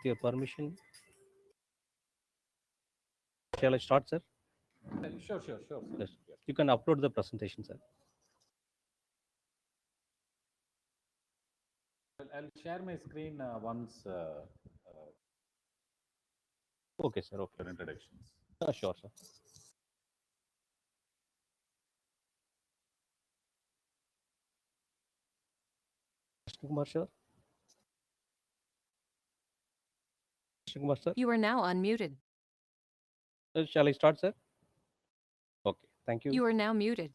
your permission, shall I start, sir? Sure. Yes. You can upload the presentation, sir. I'll share my screen once Okay, sir. Okay. for introductions. Sure, sir. Mr. Kumar, sir. Mr. Kumar, sir. You are now unmuted. Shall I start, sir? Okay. Thank you. You are now muted.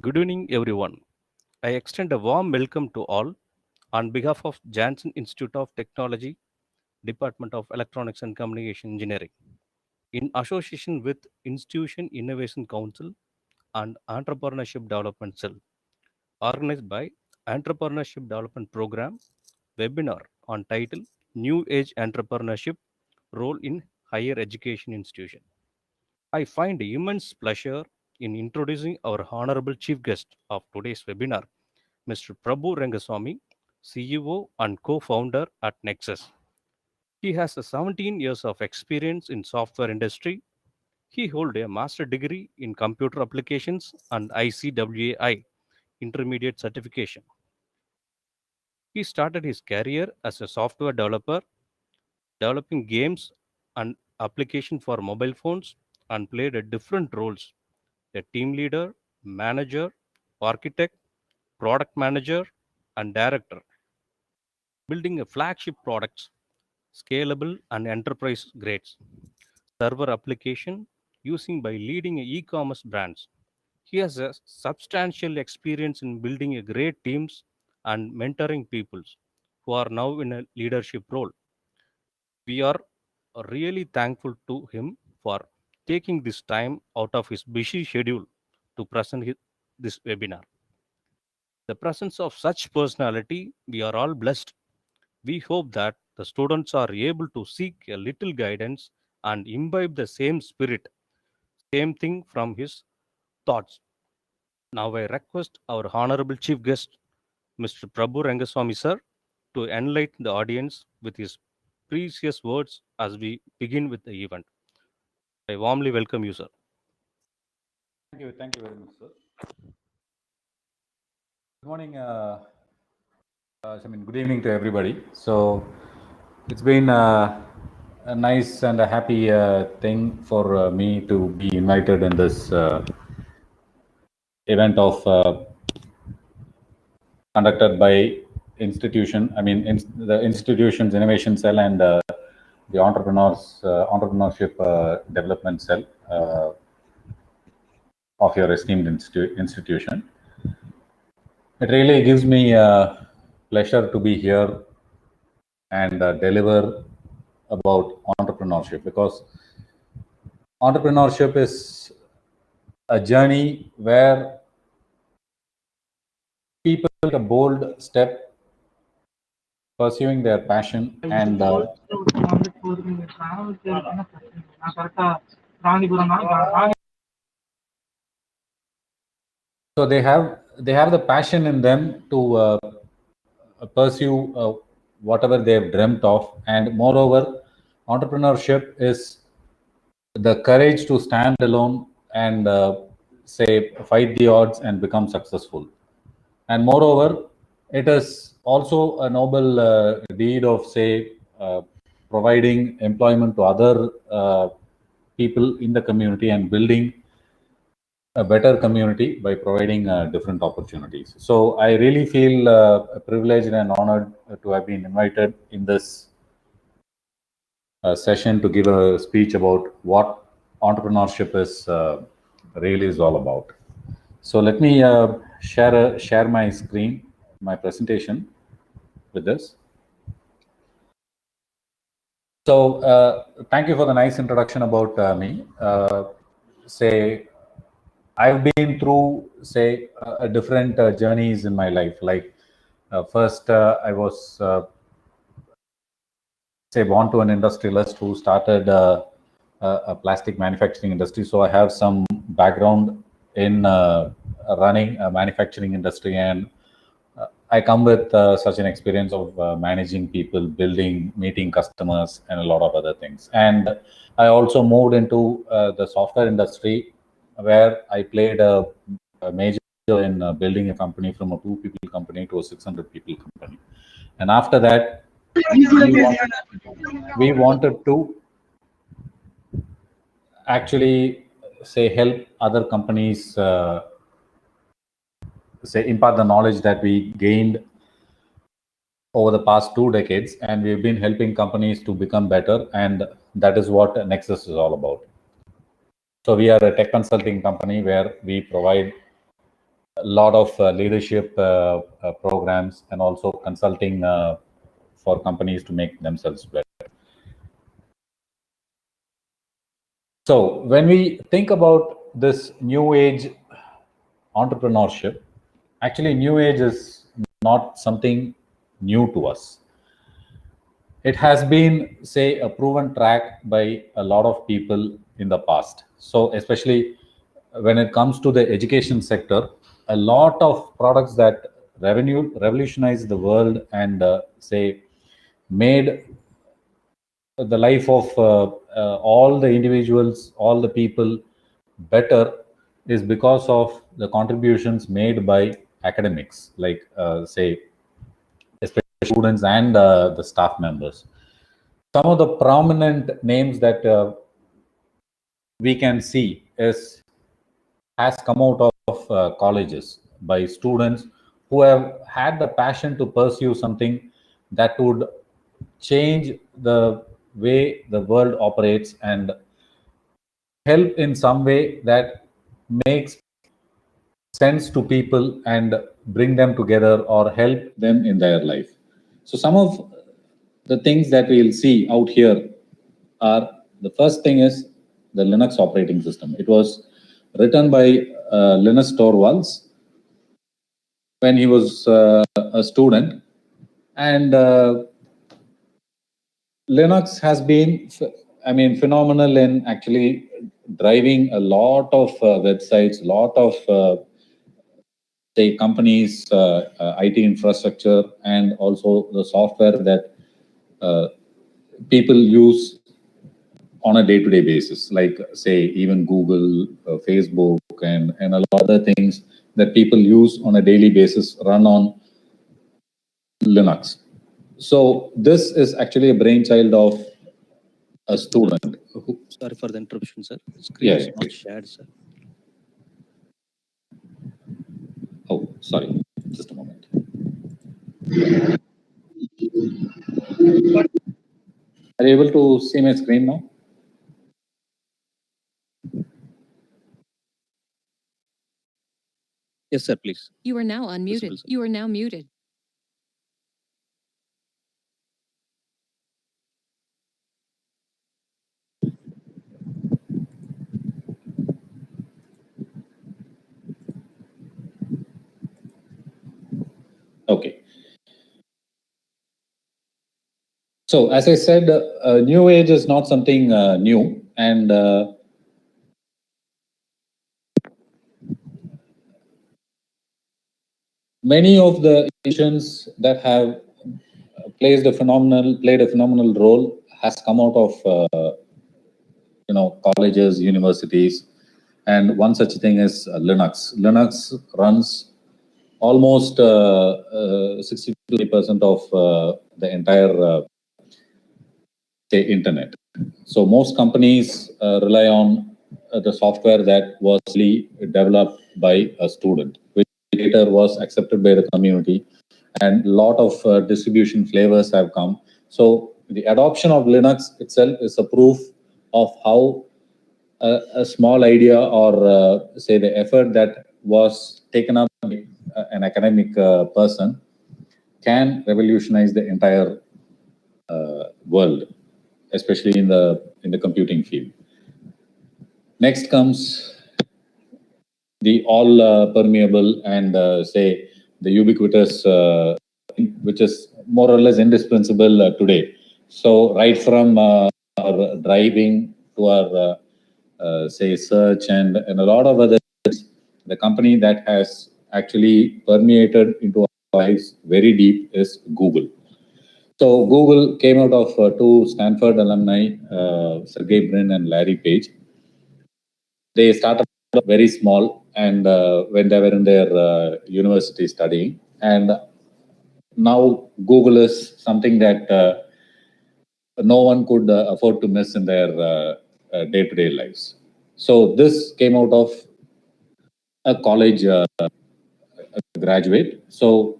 Good evening, everyone. I extend a warm welcome to all on behalf of Janssen Institute of Technology, Department of Electronics and Communication Engineering, in association with Institution Innovation Council and Entrepreneurship Development Cell, organized by Entrepreneurship Development Program webinar on title New Age Entrepreneurship Role in Higher Education Institution. I find immense pleasure in introducing our honorable chief guest of today's webinar, Mr. Prabhu Rengaswamy, CEO and co-founder at NEXUS. He has 17 years of experience in software industry. He holds a master degree in computer applications and ICWAI intermediate certification. He started his career as a software developer, developing games and applications for mobile phones, and played a different roles: a team leader, manager, architect, product manager, and director, building a flagship products, scalable and enterprise grades server application using by leading e-commerce brands. He has a substantial experience in building a great teams and mentoring peoples who are now in a leadership role. We are really thankful to him for taking this time out of his busy schedule to present this webinar. The presence of such personality, we are all blessed. We hope that the students are able to seek a little guidance and imbibe the same spirit, same thing from his thoughts. Now I request our honorable chief guest, Mr. Prabhu Rengaswamy sir, to enlighten the audience with his precious words as we begin with the event. I warmly welcome you, sir. Thank you very much, sir. Good morning. Good evening to everybody. So it's been a nice and a happy thing for me to be invited in this event of conducted by the institution's innovation cell and the entrepreneurship development cell of your esteemed institution. It really gives me pleasure to be here and deliver about entrepreneurship, because entrepreneurship is a journey where people take a bold step pursuing their passion, and so they have the passion in them to pursue whatever they've dreamt of. And moreover, entrepreneurship is the courage to stand alone and say fight the odds and become successful. And moreover, it is also a noble deed of providing employment to other people in the community and building a better community by providing different opportunities. So I really feel privileged and honored to have been invited in this session to give a speech about what entrepreneurship is really is all about. So let me share my screen, my presentation with this. So thank you for the nice introduction about me. I've been through different journeys in my life. Like first, I was born to an industrialist who started a plastic manufacturing industry. So I have some background in running a manufacturing industry, and I come with such an experience of managing people, building, meeting customers, and a lot of other things. And I also moved into the software industry, where I played a major role in building a company from a 2 people company to a 600 people company. And after that, we wanted to actually say help other companies, say impart the knowledge that we gained over the past 2 decades, and we've been helping companies to become better, and that is what Nexus is all about. So we are a tech consulting company where we provide a lot of leadership programs and also consulting for companies to make themselves better. So when we think about this new age entrepreneurship, actually new age is not something new to us. It has been, say, a proven track by a lot of people in the past. So especially when it comes to the education sector, a lot of products that revolutionized the world and say made the life of all the individuals, all the people better, is because of the contributions made by academics, like say especially students and the staff members. Some of the prominent names that we can see has come out of colleges by students who have had the passion to pursue something that would change the way the world operates and help in some way that makes sense to people and bring them together or help them in their life. So some of the things that we'll see out here are, the first thing is the Linux operating system. It was written by Linus Torvalds when he was a student, and Linux has been, phenomenal in actually driving a lot of websites, lot of say companies, IT infrastructure, and also the software that people use on a day-to-day basis, like say even Google, Facebook, and a lot of other things that people use on a daily basis run on Linux. So this is actually a brainchild of a student. Sorry for the interruption, sir. Screen is not shared, sir. Oh, sorry. Just a moment. Are you able to see my screen now? Yes, sir, please. You are now unmuted. Visible, sir. You are now muted. Okay. So as I said, new age is not something new, and many of the institutions that have played a phenomenal role has come out of colleges, universities, and one such thing is Linux. Linux runs almost 60% of the entire say internet. So most companies rely on the software that was really developed by a student, which later was accepted by the community, and a lot of distribution flavors have come. So the adoption of Linux itself is a proof of how a small idea or say the effort that was taken up by an academic person can revolutionize the entire world, especially in the computing field. Next comes the all permeable and say the ubiquitous, which is more or less indispensable today. So right from our driving to our say search and a lot of other things, the company that has actually permeated into our lives very deep is Google. So Google came out of two Stanford alumni, Sergey Brin and Larry Page. They started very small, and when they were in their university studying, and now Google is something that no one could afford to miss in their day-to-day lives. So this came out of a college graduate. So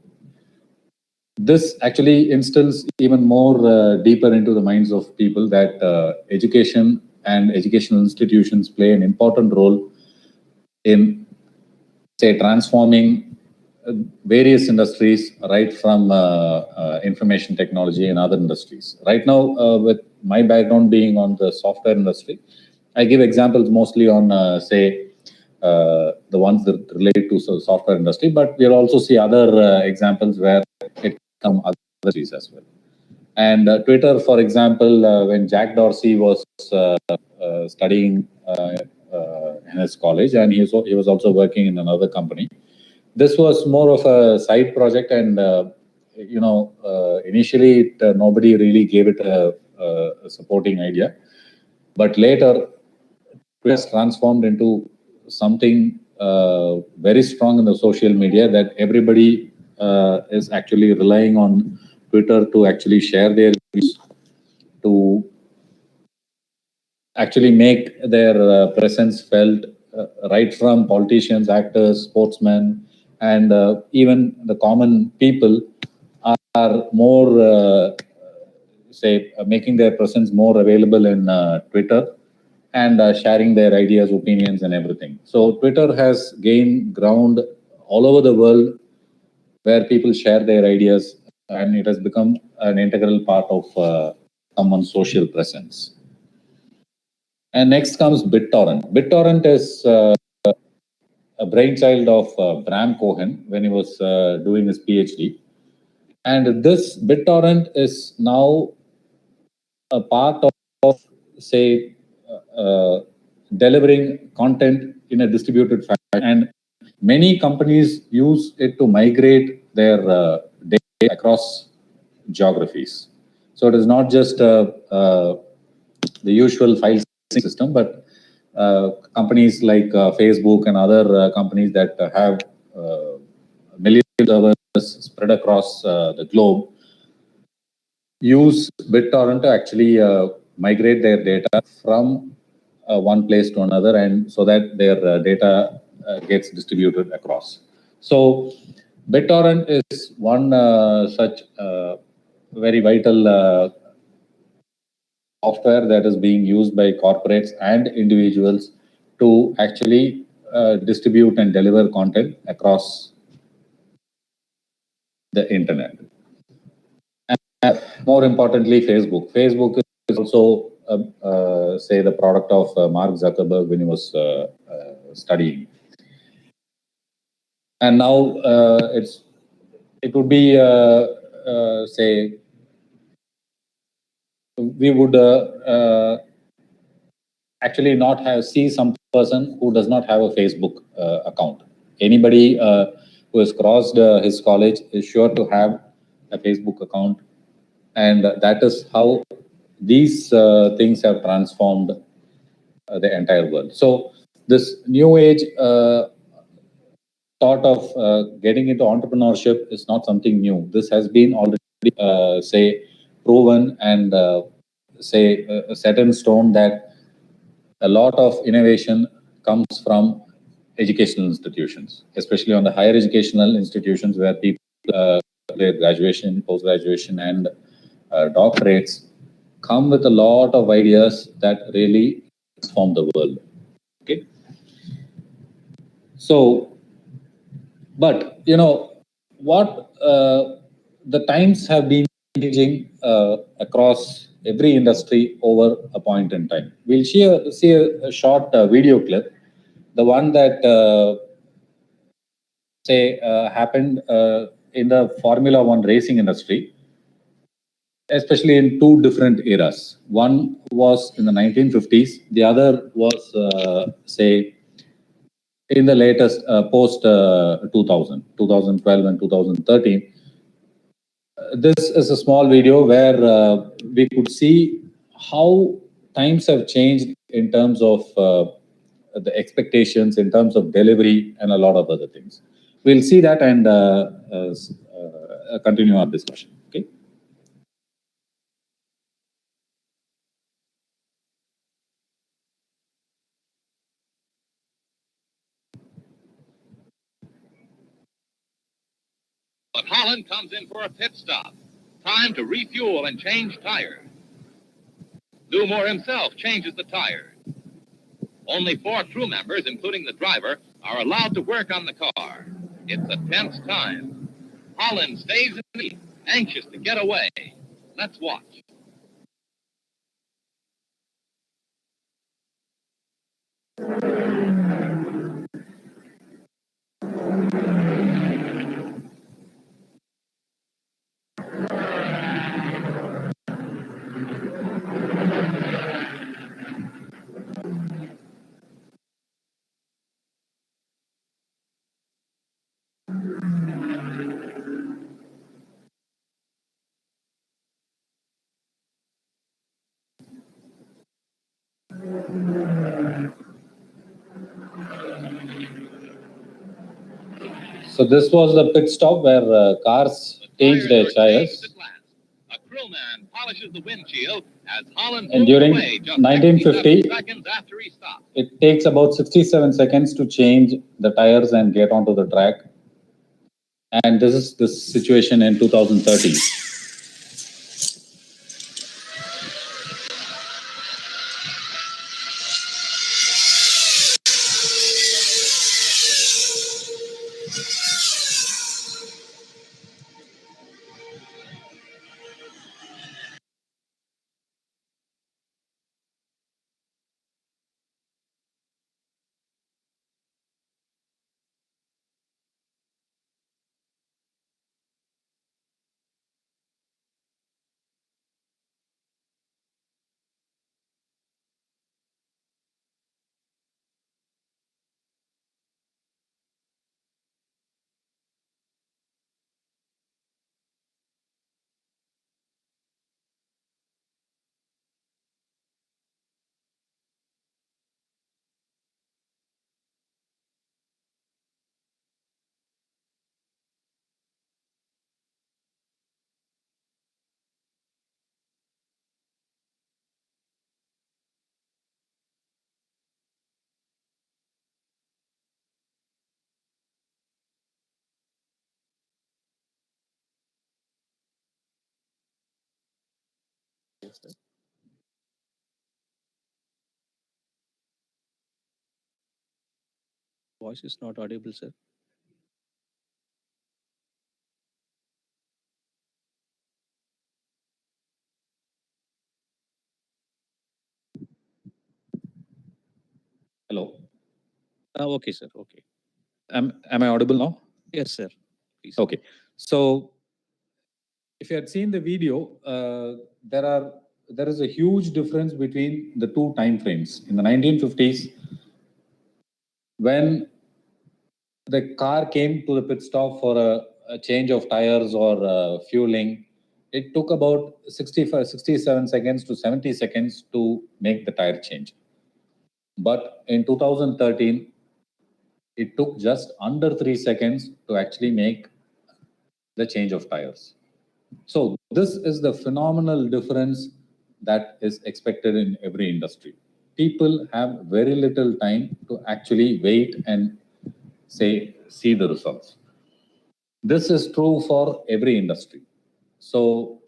this actually instills even more deeper into the minds of people that education and educational institutions play an important role in, say, transforming various industries, right from information technology and other industries. Right now, with my background being on the software industry, I give examples mostly on, say, the ones that relate to software industry, but we'll also see other examples where it come other industries as well. And Twitter, for example, when Jack Dorsey was studying in his college, and he was also working in another company. This was more of a side project, and initially nobody really gave it a supporting idea, but later it has transformed into something very strong in the social media that everybody is actually relying on Twitter to actually share their views, to actually make their presence felt, right from politicians, actors, sportsmen, and even the common people are more, making their presence more available in Twitter and sharing their ideas, opinions, and everything. So Twitter has gained ground all over the world where people share their ideas, and it has become an integral part of someone's social presence. And next comes BitTorrent. BitTorrent is a brainchild of Bram Cohen when he was doing his PhD. And this BitTorrent is now a part of, say, delivering content in a distributed fashion. And many companies use it to migrate their data across geographies. So it is not just the usual file system, but companies like Facebook and other companies that have millions of servers spread across the globe use BitTorrent to actually migrate their data from one place to another, and so that their data gets distributed across. So BitTorrent is one such very vital software that is being used by corporates and individuals to actually distribute and deliver content across the internet. And more importantly, Facebook. Facebook is also, say, the product of Mark Zuckerberg when he was studying. And now it would be, say, we would actually not see some person who does not have a Facebook account. Anybody who has crossed his college is sure to have a Facebook account, and that is how these things have transformed the entire world. So this new age thought of getting into entrepreneurship is not something new. This has been already, say, proven and say set in stone that a lot of innovation comes from educational institutions, especially on the higher educational institutions where people their graduation, post-graduation, and doctorates come with a lot of ideas that really transform the world. Okay. So, but what the times have been changing across every industry over a point in time. We'll see a short video clip, the one that happened in the Formula One racing industry, especially in two different eras. One was in the 1950s. The other was, say, in the latest post 2012 and 2013. This is a small video where we could see how times have changed in terms of the expectations, in terms of delivery, and a lot of other things. We'll see that and continue our discussion. Okay. But Holland comes in for a pit stop. Time to refuel and change tires. Dewmore himself changes the tires. Only 4 crew members, including the driver, are allowed to work on the car. It's a tense time. Holland stays in the lead, anxious to get away. Let's watch. So this was the pit stop where cars changed their tires. A crewman polishes the windshield as Holland And during 1950, seconds after he stops. It takes about 67 seconds to change the tires and get onto the track. And this is the situation in 2013. Voice is not audible, sir. Hello. Okay, sir. Okay. Am I audible now? Yes, sir. Please. Okay. So if you had seen the video, there is a huge difference between the two time frames. In the 1950s, when the car came to the pit stop for a change of tires or fueling, it took about 67 seconds to 70 seconds to make the tire change. But in 2013, it took just under 3 seconds to actually make the change of tires. So this is the phenomenal difference that is expected in every industry. People have very little time to actually wait and see the results. This is true for every industry. So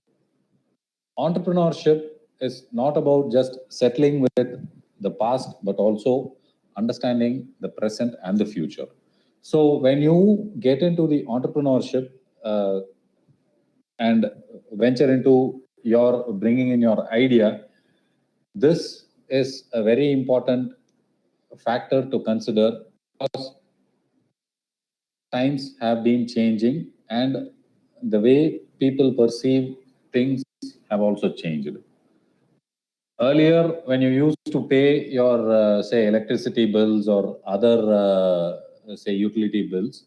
entrepreneurship is not about just settling with the past, but also understanding the present and the future. So when you get into the entrepreneurship and venture into your bringing in your idea, this is a very important factor to consider because times have been changing and the way people perceive things have also changed. Earlier, when you used to pay your, say, electricity bills or other, say, utility bills,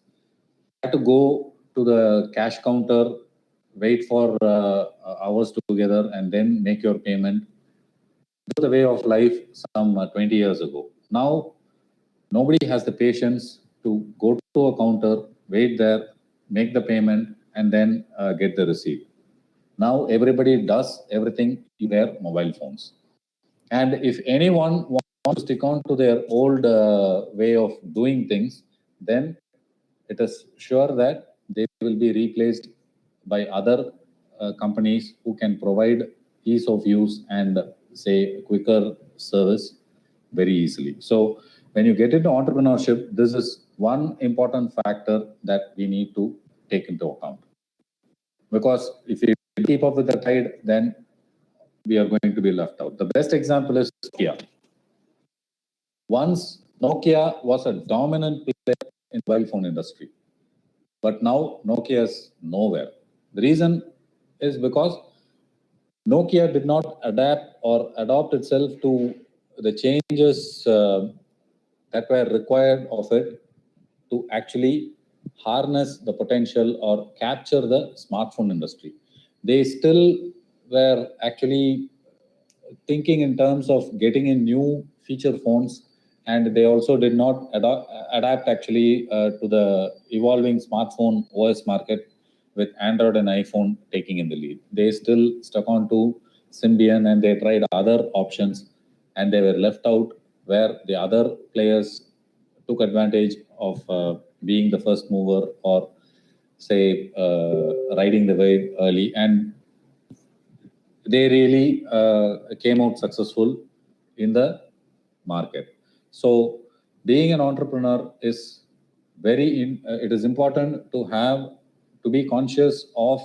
you had to go to the cash counter, wait for hours together, and then make your payment. This was the way of life some 20 years ago. Now, nobody has the patience to go to a counter, wait there, make the payment, and then get the receipt. Now, everybody does everything in their mobile phones. And if anyone wants to stick on to their old way of doing things, then it is sure that they will be replaced by other companies who can provide ease of use and, say, quicker service very easily. So when you get into entrepreneurship, this is one important factor that we need to take into account. Because if you keep up with the tide, then we are going to be left out. The best example is Nokia. Once Nokia was a dominant player in the mobile phone industry, but now Nokia is nowhere. The reason is because Nokia did not adapt or adopt itself to the changes that were required of it to actually harness the potential or capture the smartphone industry. They still were actually thinking in terms of getting in new feature phones, and they also did not adapt actually to the evolving smartphone OS market, with Android and iPhone taking in the lead. They still stuck on to Symbian, and they tried other options, and they were left out where the other players took advantage of being the first mover, or say riding the wave early, and they really came out successful in the market. So being an entrepreneur is it is important to be conscious of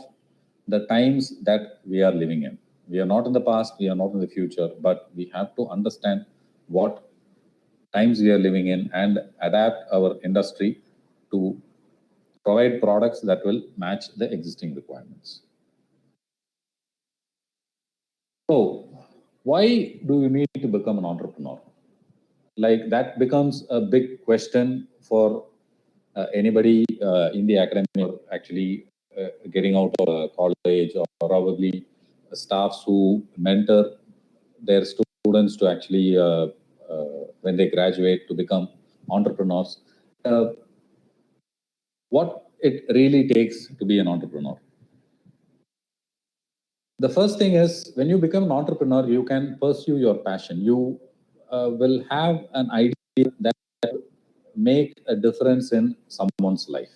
the times that we are living in. We are not in the past, we are not in the future, but we have to understand what times we are living in and adapt our industry to provide products that will match the existing requirements. So, why do you need to become an entrepreneur? Like, that becomes a big question for anybody in the academy, or actually getting out of college, or probably staffs who mentor their students to actually, when they graduate, to become entrepreneurs. What it really takes to be an entrepreneur. The first thing is, when you become an entrepreneur, you can pursue your passion. You will have an idea that make a difference in someone's life.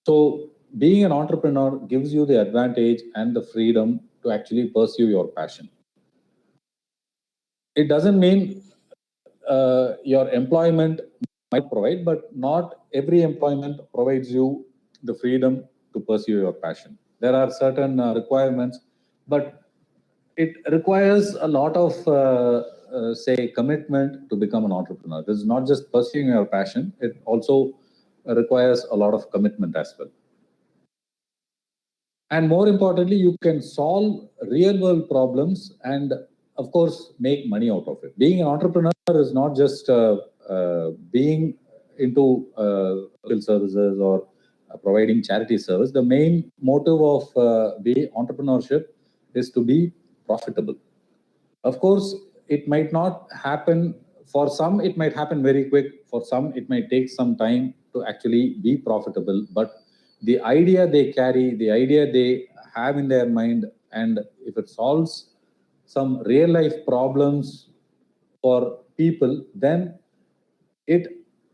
So being an entrepreneur gives you the advantage and the freedom to actually pursue your passion. It doesn't mean your employment might provide, but not every employment provides you the freedom to pursue your passion. There are certain requirements, but it requires a lot of, say, commitment to become an entrepreneur. This is not just pursuing your passion, it also requires a lot of commitment as well. And more importantly, you can solve real world problems and, of course, make money out of it. Being an entrepreneur is not just being into services or providing charity service. The main motive of the entrepreneurship is to be profitable. Of course, it might not happen. For some, it might happen very quick. For some, it might take some time to actually be profitable. But the idea they carry, the idea they have in their mind, and if it solves some real life problems for people, then it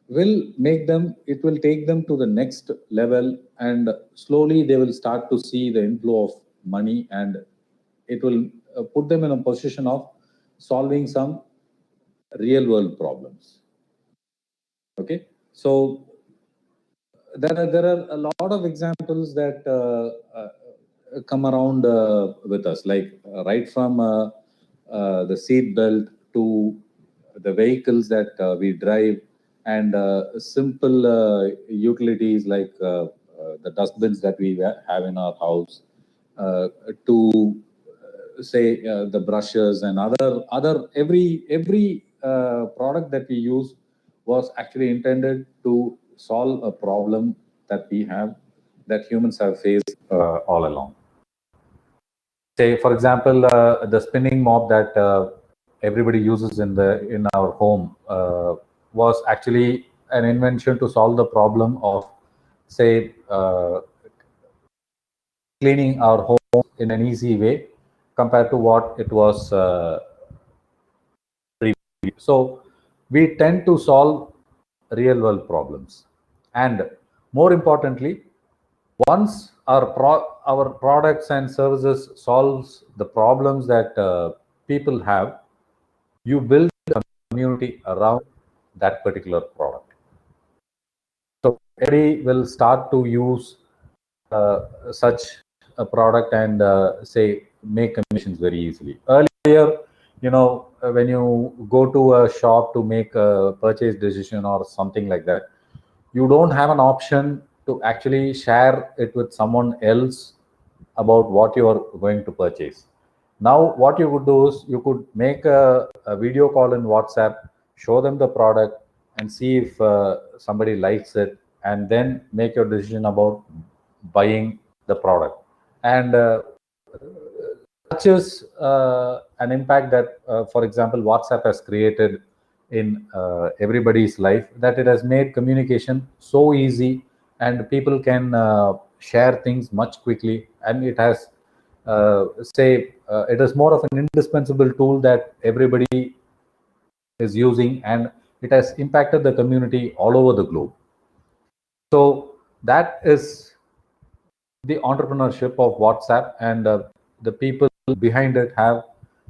will take them to the next level, and slowly they will start to see the inflow of money, and it will put them in a position of solving some real world problems. Okay, so there are a lot of examples that come around with us, like right from the seat belt to the vehicles that we drive, and simple utilities like the dustbins that we have in our house, to say the brushes and other every product that we use was actually intended to solve a problem that we have, that humans have faced all along. Say, for example, the spinning mop that everybody uses in our home was actually an invention to solve the problem of, say, cleaning our home in an easy way compared to what it was previously. So we tend to solve real world problems, and more importantly, once our products and services solves the problems that people have, you build a community around that particular product. So everybody will start to use such a product and say make commissions very easily. Earlier, when you go to a shop to make a purchase decision or something like that, you don't have an option to actually share it with someone else about what you are going to purchase. Now what you could do is you could make a video call in WhatsApp, show them the product and see if somebody likes it, and then make your decision about buying the product. And such is an impact that, for example, WhatsApp has created in everybody's life, that it has made communication so easy and people can share things much quickly. And it has, it is more of an indispensable tool that everybody is using, and it has impacted the community all over the globe. So that is the entrepreneurship of WhatsApp, and the people behind it have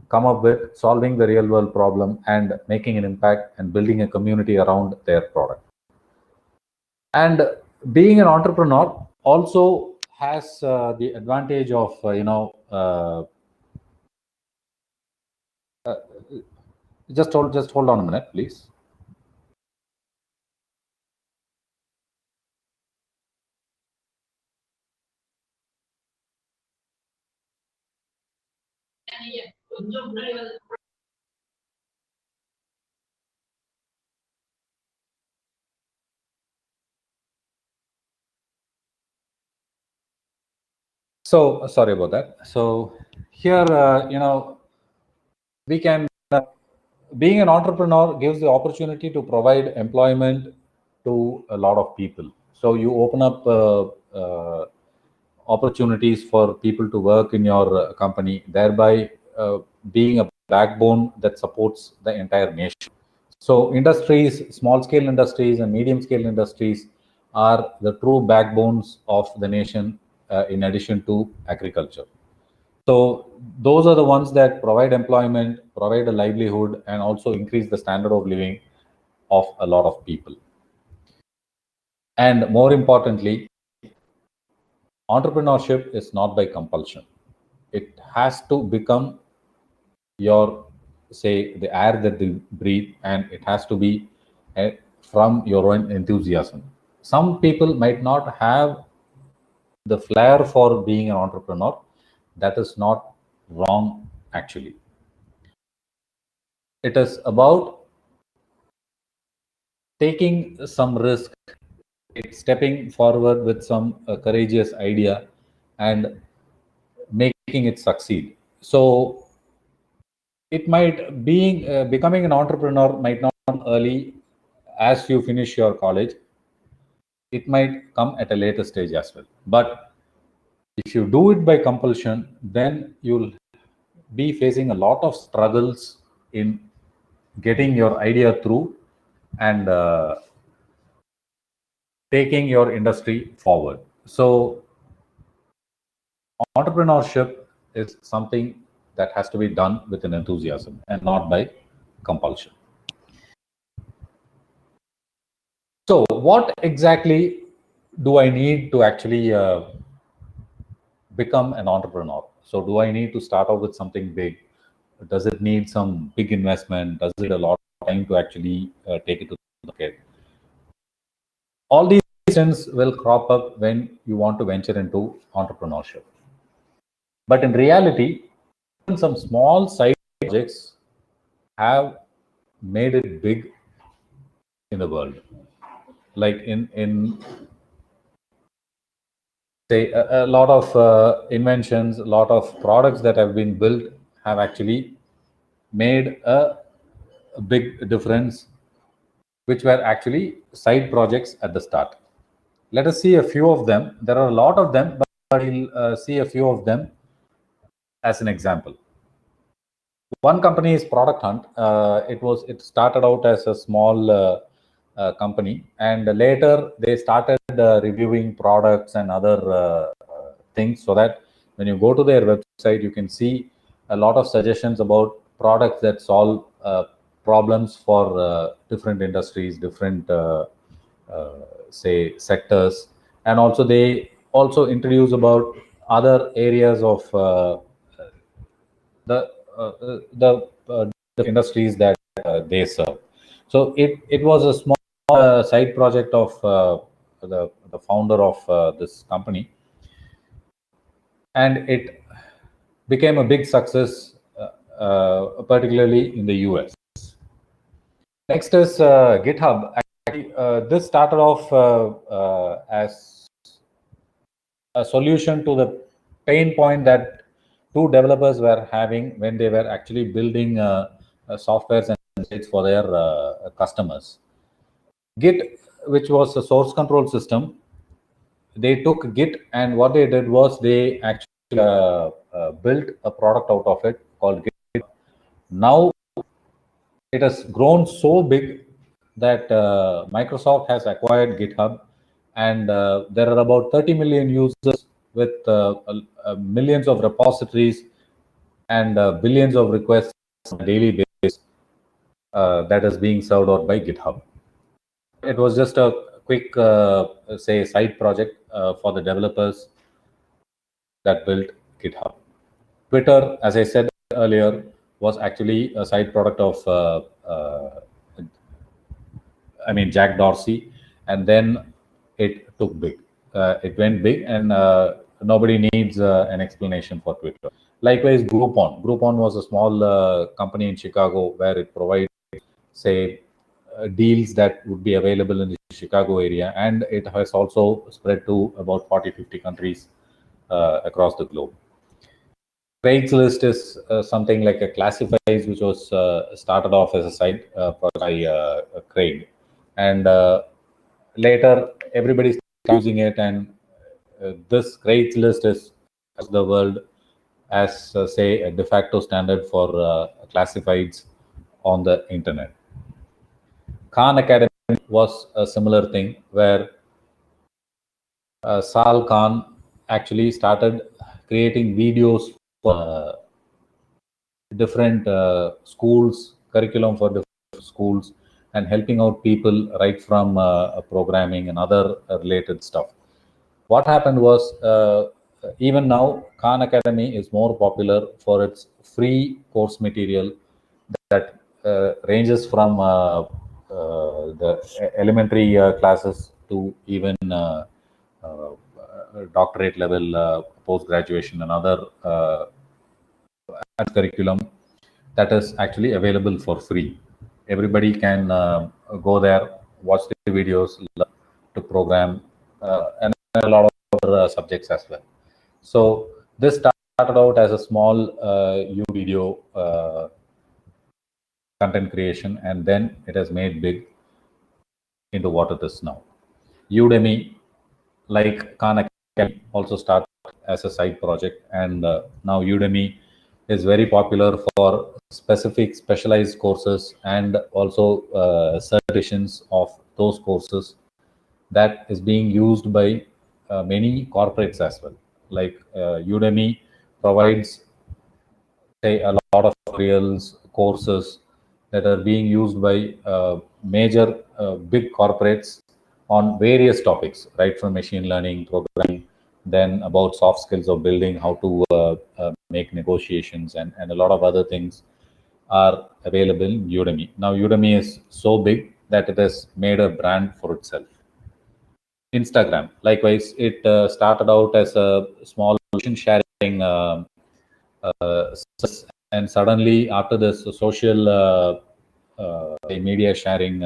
come up with solving the real world problem and making an impact and building a community around their product. And being an entrepreneur also has the advantage of just hold on a minute, please. So sorry about that. So here, we can, being an entrepreneur gives the opportunity to provide employment to a lot of people. So you open up opportunities for people to work in your company, thereby being a backbone that supports the entire nation. So industries, small scale industries and medium scale industries are the true backbones of the nation, in addition to agriculture. So those are the ones that provide employment, provide a livelihood, and also increase the standard of living of a lot of people. And more importantly, entrepreneurship is not by compulsion. It has to become your, say, the air that you breathe, and it has to be from your own enthusiasm. Some people might not have the flair for being an entrepreneur. That is not wrong, actually. It is about taking some risk, stepping forward with some courageous idea and making it succeed. So it might being becoming an entrepreneur might not come early as you finish your college. It might come at a later stage as well. But if you do it by compulsion, then you'll be facing a lot of struggles in getting your idea through and taking your industry forward. So entrepreneurship is something that has to be done with an enthusiasm and not by compulsion. So what exactly do I need to actually become an entrepreneur? So do I need to start out with something big? Does it need some big investment? Does it a lot of time to actually take it to the market? All these questions will crop up when you want to venture into entrepreneurship. But in reality, some small side projects have made it big in the world. Like in say a lot of inventions, a lot of products that have been built have actually made a big difference, which were actually side projects at the start. Let us see a few of them. There are a lot of them, but we'll see a few of them as an example. One company is Product Hunt. It started out as a small company, and later they started reviewing products and other things, so that when you go to their website, you can see a lot of suggestions about products that solve problems for different industries, different say sectors, and also they also introduce about other areas of the industries that they serve. So it was a small side project of the founder of this company, and it became a big success, particularly in the US. Next is GitHub. Actually, this started off as a solution to the pain point that two developers were having when they were actually building softwares and sites for their customers. Git, which was a source control system, they took Git, and what they did was they actually built a product out of it called Git. Now it has grown so big that Microsoft has acquired GitHub, and there are about 30 million users with millions of repositories and billions of requests on a daily basis that is being served out by GitHub. It was just a quick, say, side project for the developers that built GitHub. Twitter, as I said earlier, was actually a side product of Jack Dorsey, and then it took big. It went big, and nobody needs an explanation for Twitter. Likewise, Groupon. Groupon was a small company in Chicago where it provides, say, deals that would be available in the Chicago area, and it has also spread to about 40-50 countries across the globe. Craigslist is something like a classifieds, which was started off as a site by Craig, and later everybody's using it, and this Craigslist is as the world as say a de facto standard for classifieds on the internet. Khan Academy was a similar thing where Sal Khan actually started creating videos for different schools, curriculum for different schools, and helping out people right from programming and other related stuff. What happened was, even now, Khan Academy is more popular for its free course material that ranges from the elementary classes to even doctorate level, post graduation, and other curriculum that is actually available for free. Everybody can go there, watch the videos, learn to program, and a lot of other subjects as well. So this started out as a small video content creation, and then it has made big into what it is now. Udemy, like Khan Academy, also started as a side project, and now Udemy is very popular for specific specialized courses and also certifications of those courses that is being used by many corporates as well. Like Udemy provides, say, a lot of tutorials, courses that are being used by major big corporates on various topics, right from machine learning, programming, then about soft skills of building, how to make negotiations, and a lot of other things are available in Udemy. Now, Udemy is so big that it has made a brand for itself. Instagram, likewise, it started out as a small sharing and suddenly after this social media sharing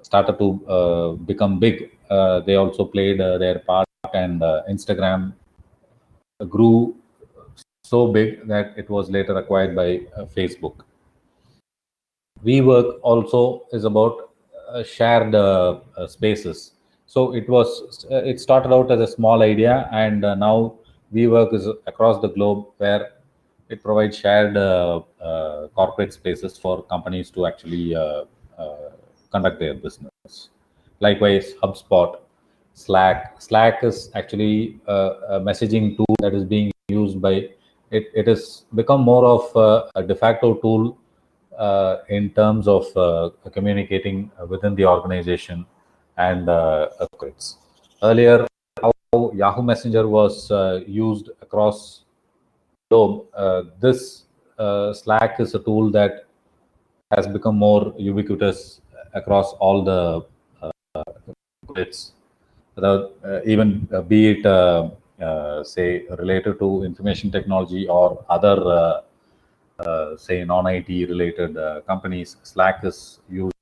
started to become big, they also played their part, and Instagram grew so big that it was later acquired by Facebook. WeWork also is about shared spaces. So it started out as a small idea, and now WeWork is across the globe, where it provides shared corporate spaces for companies to actually conduct their business. Likewise, HubSpot, Slack. Slack is actually a messaging tool that is being used by it. It has become more of a de facto tool in terms of communicating within the organization and corporates. Earlier, how Yahoo Messenger was used across the globe, this Slack is a tool that has become more ubiquitous across all the corporates, even be it say related to information technology or other say non-IT related companies. Slack is used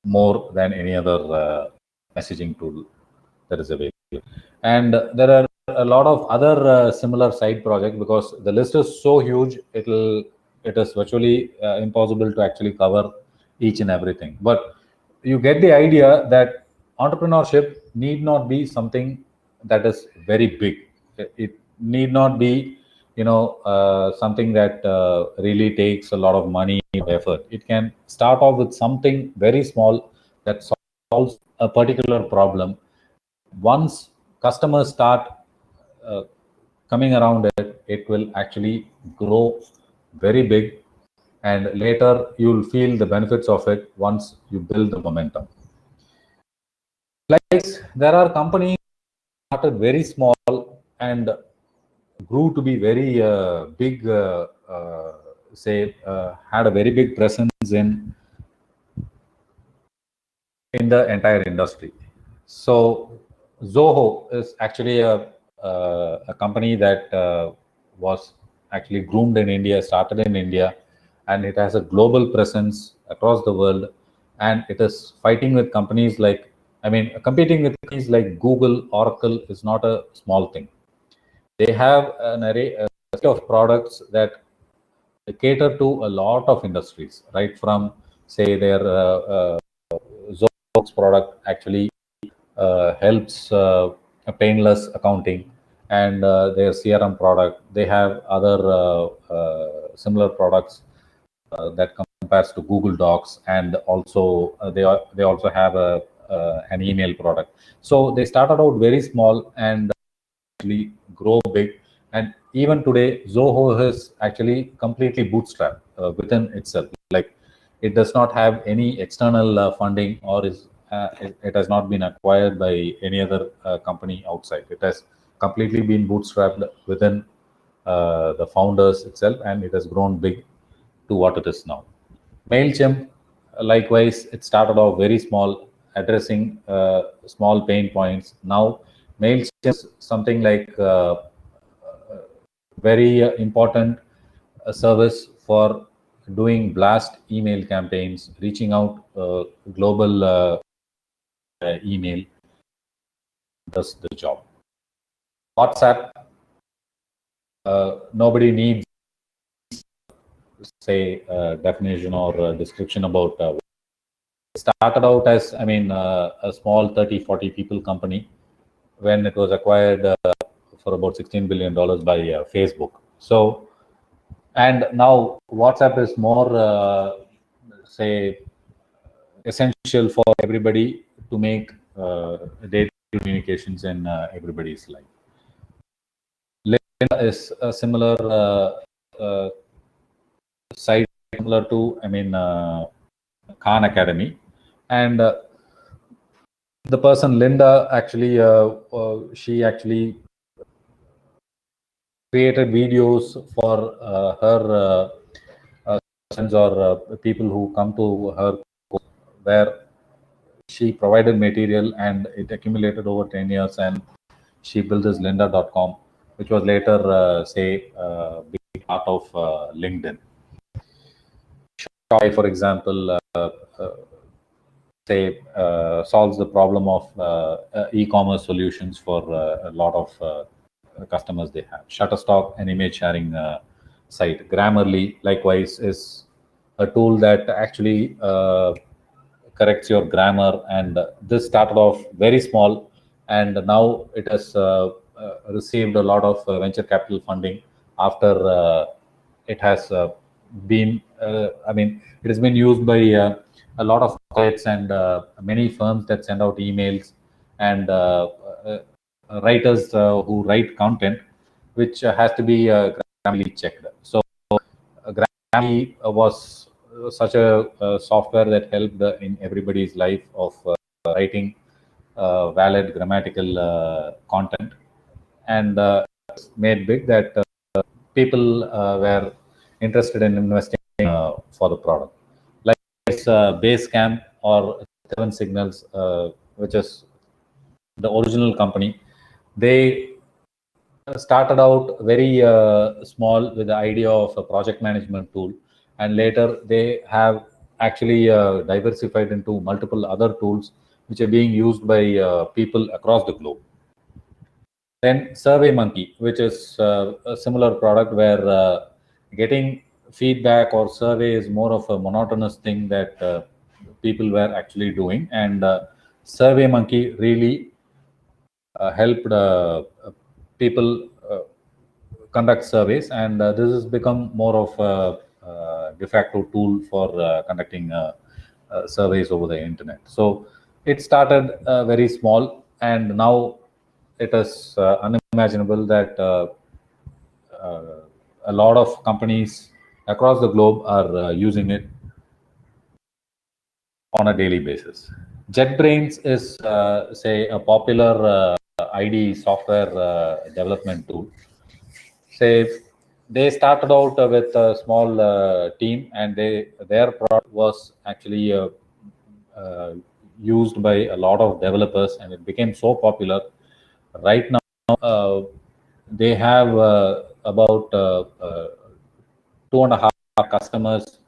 more than any other messaging tool that is available. And there are a lot of other similar side projects, because the list is so huge, it is virtually impossible to actually cover each and everything. But you get the idea that entrepreneurship need not be something that is very big. It need not be, something that really takes a lot of money or effort. It can start off with something very small that solves a particular problem. Once customers start uh, coming around it, it will actually grow very big, and later you'll feel the benefits of it once you build the momentum. Likewise, there are companies started very small and grew to be very big, had a very big presence in the entire industry. So Zoho is actually a company that was actually groomed in India, started in India, and it has a global presence across the world. And it is fighting with companies like, competing with companies like Google, Oracle is not a small thing. They have an array of products that cater to a lot of industries, right from say their Zoho's product actually helps painless accounting, and their CRM product. They have other similar products that compares to Google Docs, and also they also have an email product. So they started out very small and actually grow big. And even today, Zoho is actually completely bootstrapped within itself. Like, it does not have any external funding, or it has not been acquired by any other company outside. It has completely been bootstrapped within the founders itself, and it has grown big to what it is now. MailChimp, likewise, it started off very small, addressing small pain points. Now, MailChimp is something like very important service for doing blast email campaigns, reaching out global email. Does the job. WhatsApp, nobody needs say definition or description about started out as a small 30-40 people company when it was acquired for about $16 billion by Facebook. So, and now WhatsApp is more say essential for everybody to make daily communications in everybody's life. LinkedIn is a similar site, similar to Khan Academy, and the person Linda actually she actually created videos for her friends or people who come to her course, where she provided material and it accumulated over 10 years, and she built this lynda.com. which was later, be part of LinkedIn. Shopify, for example, solves the problem of e-commerce solutions for a lot of customers they have. Shutterstock, an image sharing site. Grammarly, likewise, is a tool that actually corrects your grammar, and this started off very small, and now it has received a lot of venture capital funding after it has been it has been used by a lot of sites and many firms that send out emails, and writers who write content which has to be grammarly checked. So Grammarly was such a software that helped in everybody's life of writing valid grammatical content, and made big that people were interested in investing for the product. Like Basecamp or Seven Signals, which is the original company, they started out very small with the idea of a project management tool, and later they have actually diversified into multiple other tools which are being used by people across the globe. Then SurveyMonkey, which is a similar product where getting feedback or survey is more of a monotonous thing that people were actually doing, and SurveyMonkey really helped people conduct surveys, and this has become more of a de facto tool for conducting surveys over the internet. So it started very small, and now it is unimaginable that a lot of companies across the globe are using it on a daily basis. JetBrains is, say, a popular ID software development tool. Say, they started out with a small team, and their product was actually used by a lot of developers, and it became so popular. Right now, they have about 2.5 customers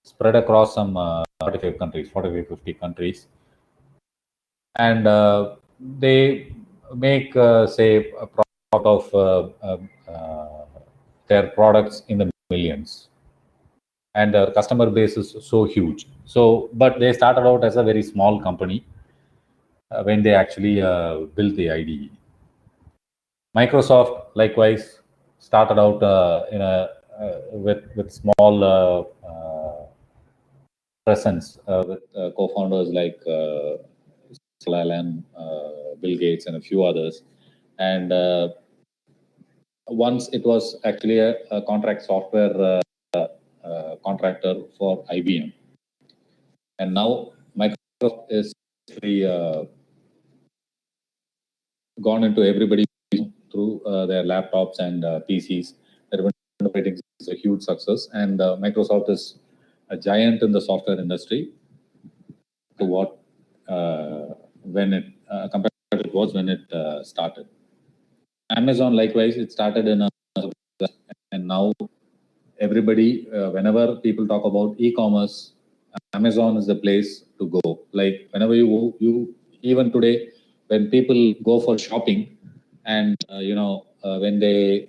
spread across some 45 countries, 45, 50 countries. And they make, say, a profit of their products in the millions. And their customer base is so huge. So, but they started out as a very small company when they actually built the IDE. Microsoft, likewise, started out with small presence with co-founders like Alan, Bill Gates, and a few others. And once it was actually a contract software contractor for IBM. And now Microsoft is really gone into everybody through their laptops and PCs. Their Windows operating is a huge success, and Microsoft is a giant in the software industry to what when it compared to it was when it started. Amazon, likewise, it started in a, and now everybody, whenever people talk about e-commerce, Amazon is the place to go. Like whenever you even today, when people go for shopping, and when they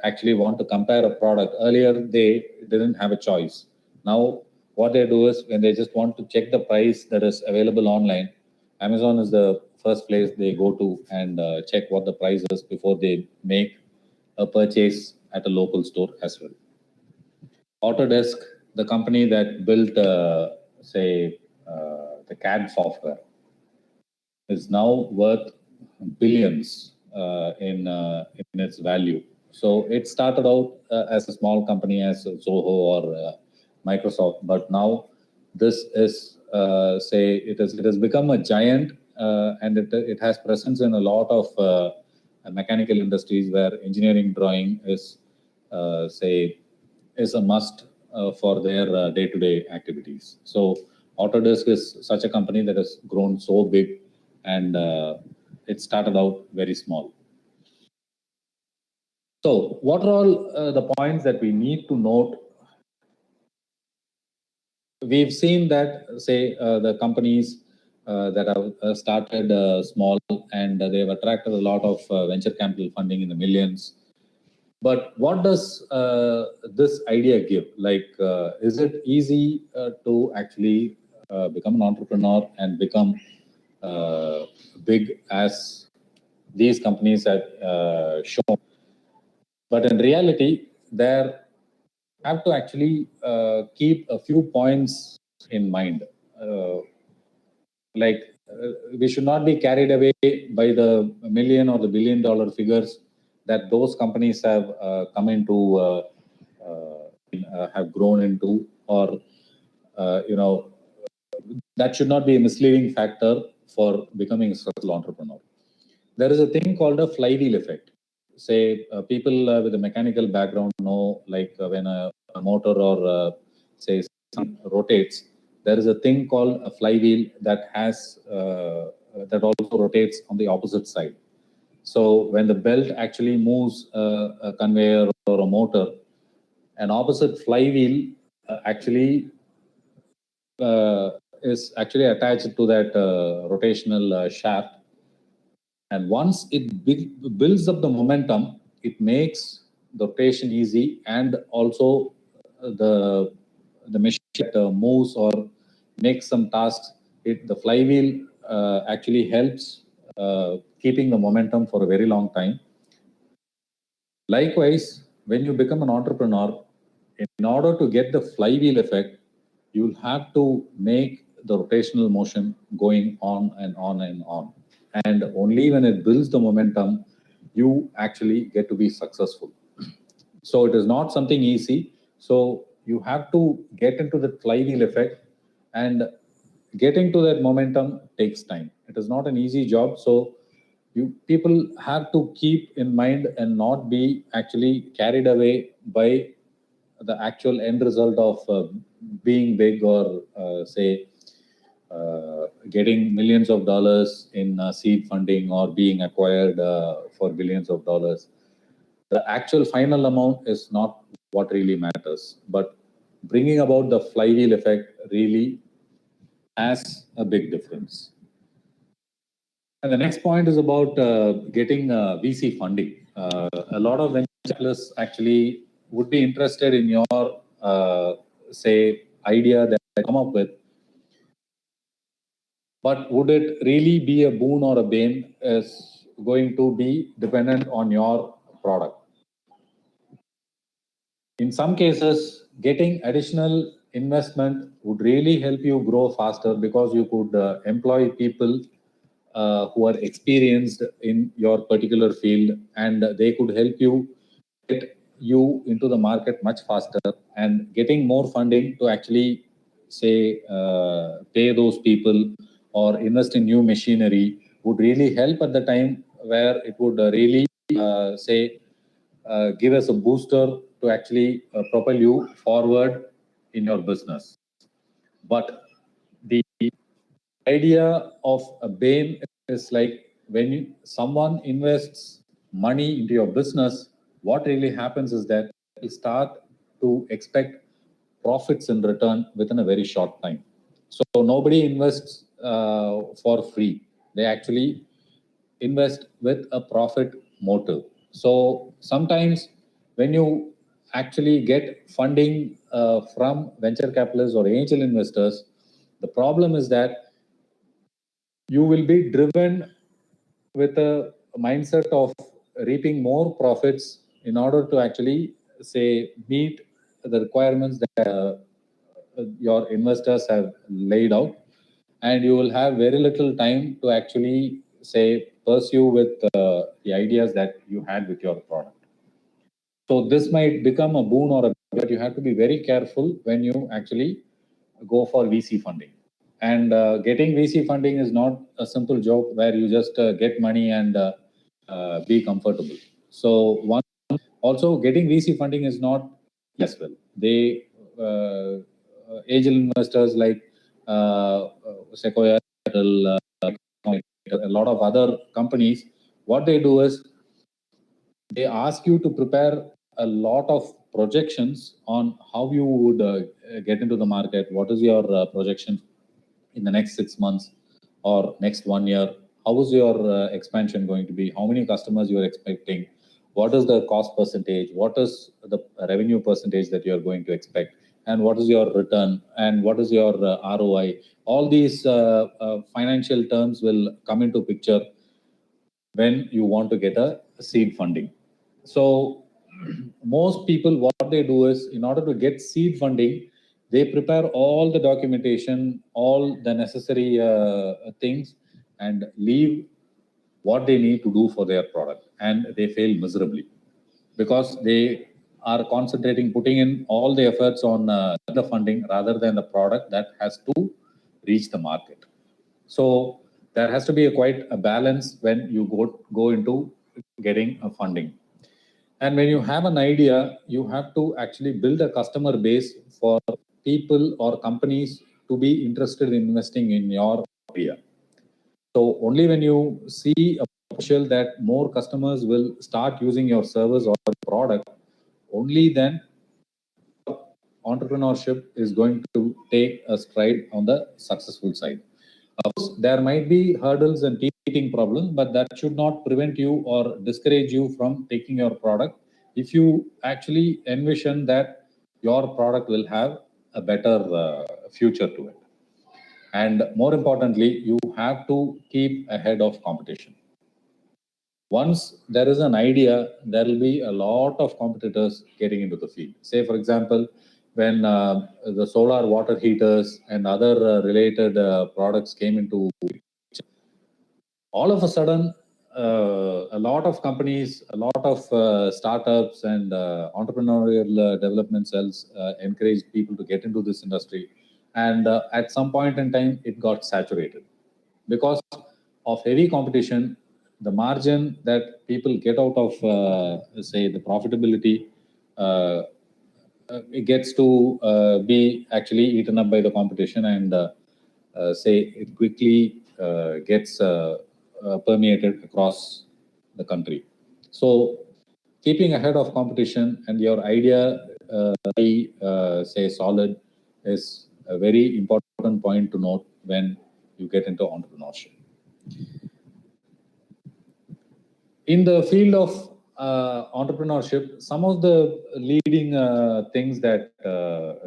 actually want to compare a product, earlier they didn't have a choice. Now what they do is, when they just want to check the price that is available online, Amazon is the first place they go to and check what the price is before they make a purchase at a local store as well. Autodesk, the company that built, the CAD software, is now worth billions in its value. So it started out as a small company as Zoho or Microsoft, but now this is, it has become a giant, and it has presence in a lot of mechanical industries where engineering drawing is, is a must for their day-to-day activities. So Autodesk is such a company that has grown so big, and it started out very small. So what are all the points that we need to note? We've seen that, say, the companies that have started small and they've attracted a lot of venture capital funding in the millions. But what does this idea give? Like, is it easy to actually become an entrepreneur and become big as these companies have shown? But in reality, there have to actually keep a few points in mind. We should not be carried away by the million or the $1 billion figures that those companies have come into, have grown into, or that should not be a misleading factor for becoming a successful entrepreneur. There is a thing called a flywheel effect. Say people with a mechanical background know, like when a motor or say something rotates, there is a thing called a flywheel that has that also rotates on the opposite side. So when the belt actually moves a conveyor or a motor, an opposite flywheel actually is actually attached to that rotational shaft. And once it builds up the momentum, it makes the rotation easy, and also the machine that moves or makes some tasks. The flywheel actually helps keeping the momentum for a very long time. Likewise, when you become an entrepreneur, in order to get the flywheel effect, you'll have to make the rotational motion going on and on and on. And only when it builds the momentum, you actually get to be successful. So it is not something easy. So you have to get into the flywheel effect, and getting to that momentum takes time. It is not an easy job. So people have to keep in mind and not be actually carried away by the actual end result of being big, or say getting millions of dollars in seed funding, or being acquired for billions of dollars. The actual final amount is not what really matters, but bringing about the flywheel effect really has a big difference. And the next point is about getting VC funding. A lot of venture capitalists actually would be interested in your, say, idea that I come up with. But would it really be a boon or a bane is going to be dependent on your product. In some cases, getting additional investment would really help you grow faster, because you could employ people who are experienced in your particular field, and they could help you get you into the market much faster. And getting more funding to actually, say, pay those people or invest in new machinery would really help at the time where it would really, say, give us a booster to actually propel you forward in your business. But the idea of a bane is like, when someone invests money into your business, what really happens is that you start to expect profits in return within a very short time. So nobody invests for free. They actually invest with a profit motive. So sometimes when you actually get funding from venture capitalists or angel investors, the problem is that you will be driven with a mindset of reaping more profits in order to actually, say, meet the requirements that your investors have laid out, and you will have very little time to actually, say, pursue with the ideas that you had with your product. So this might become a boon or a, but you have to be very careful when you actually go for VC funding. And getting VC funding is not a simple joke where you just get money and be comfortable. So one, also getting VC funding is not as well. They angel investors like Sequoia, a lot of other companies, what they do is they ask you to prepare a lot of projections on how you would get into the market. What is your projection in the next 6 months or next 1 year? How is your expansion going to be? How many customers you are expecting? What is the cost percentage? What is the revenue percentage that you are going to expect? And what is your return? And what is your ROI? All these financial terms will come into picture when you want to get a seed funding. So most people, what they do is, in order to get seed funding, they prepare all the documentation, all the necessary things, and leave what they need to do for their product, and they fail miserably because they are concentrating, putting in all the efforts on the funding rather than the product that has to reach the market. So there has to be quite a balance when you go into getting a funding. And when you have an idea, you have to actually build a customer base for people or companies to be interested in investing in your idea. So only when you see a potential that more customers will start using your service or product, only then entrepreneurship is going to take a stride on the successful side. Of course, there might be hurdles and teething problems, but that should not prevent you or discourage you from taking your product if you actually envision that your product will have a better future to it. And more importantly, you have to keep ahead of competition. Once there is an idea, there will be a lot of competitors getting into the field. Say, for example, when the solar water heaters and other related products came into, all of a sudden, a lot of companies, a lot of startups and entrepreneurial development cells encouraged people to get into this industry. And at some point in time, it got saturated. Because of heavy competition, the margin that people get out of, say, the profitability, it gets to be actually eaten up by the competition, and say it quickly gets permeated across the country. So keeping ahead of competition and your idea be say solid is a very important point to note when you get into entrepreneurship. In the field of entrepreneurship, some of the leading things that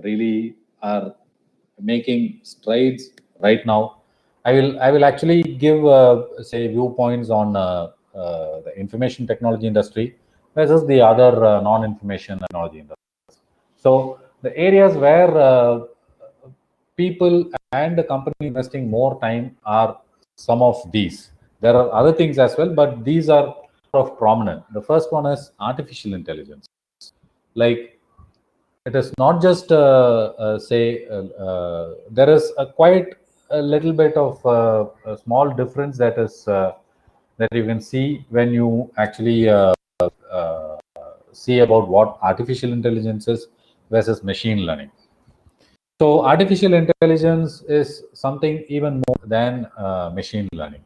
really are making strides right now, I will actually give say viewpoints on the information technology industry versus the other non-information technology industry. So the areas where people and the company investing more time are some of these. There are other things as well, but these are of prominent. The first one is artificial intelligence. Like, it is not just there is a quite a little bit of a small difference that is that you can see when you actually see about what artificial intelligence is versus machine learning. So artificial intelligence is something even more than machine learning.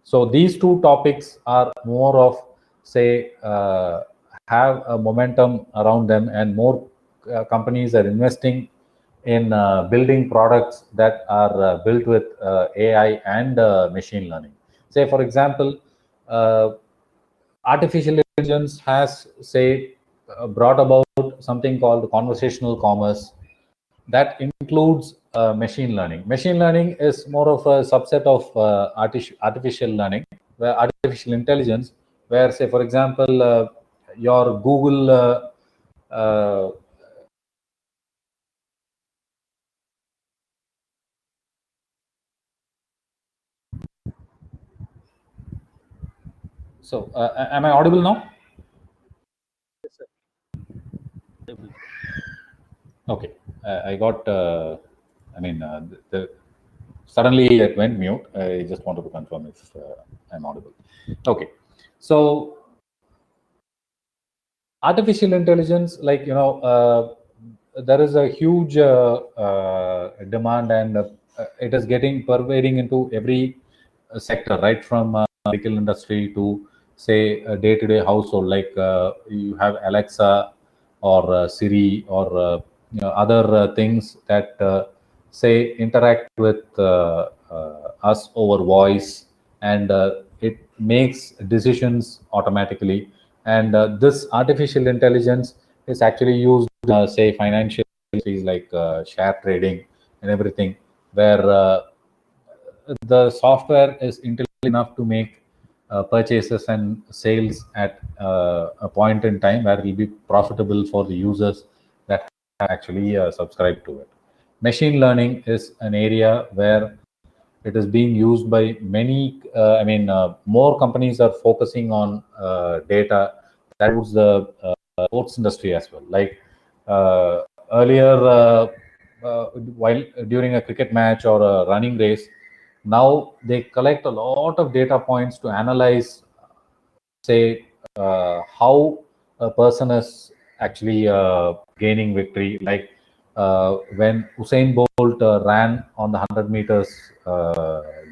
So these two topics are more of, say, have a momentum around them, and more companies are investing in building products that are built with AI and machine learning. Say, for example, artificial intelligence has, say, brought about something called conversational commerce that includes machine learning. Machine learning is more of a subset of artificial learning, where artificial intelligence, where, say, for example, your Google so am I audible now? Yes, sir. Okay, I got. Suddenly it went mute. I just wanted to confirm if I'm audible. Okay, so artificial intelligence, like, there is a huge demand, and it is getting pervading into every sector, right from medical industry to say a day-to-day household, like you have Alexa or Siri or other things that say interact with us over voice, and it makes decisions automatically. And this artificial intelligence is actually used say financial industries like share trading and everything, where the software is intelligent enough to make purchases and sales at a point in time where it will be profitable for the users that actually subscribe to it. Machine learning is an area where it is being used by many. More companies are focusing on data. That includes the sports industry as well. Like earlier, while during a cricket match or a running race, now they collect a lot of data points to analyze, say, how a person is actually gaining victory. Like when Usain Bolt ran on the 100 meters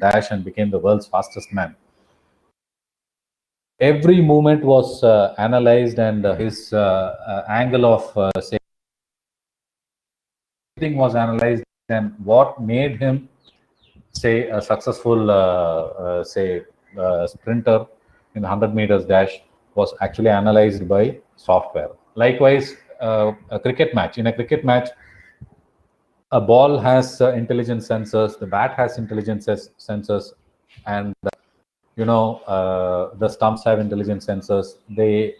dash and became the world's fastest man, every movement was analyzed, and his angle of say, everything was analyzed, and what made him say a successful sprinter in the 100 meters dash was actually analyzed by software. Likewise, a cricket match. In a cricket match, a ball has intelligent sensors, the bat has intelligent sensors, and the stumps have intelligent sensors. They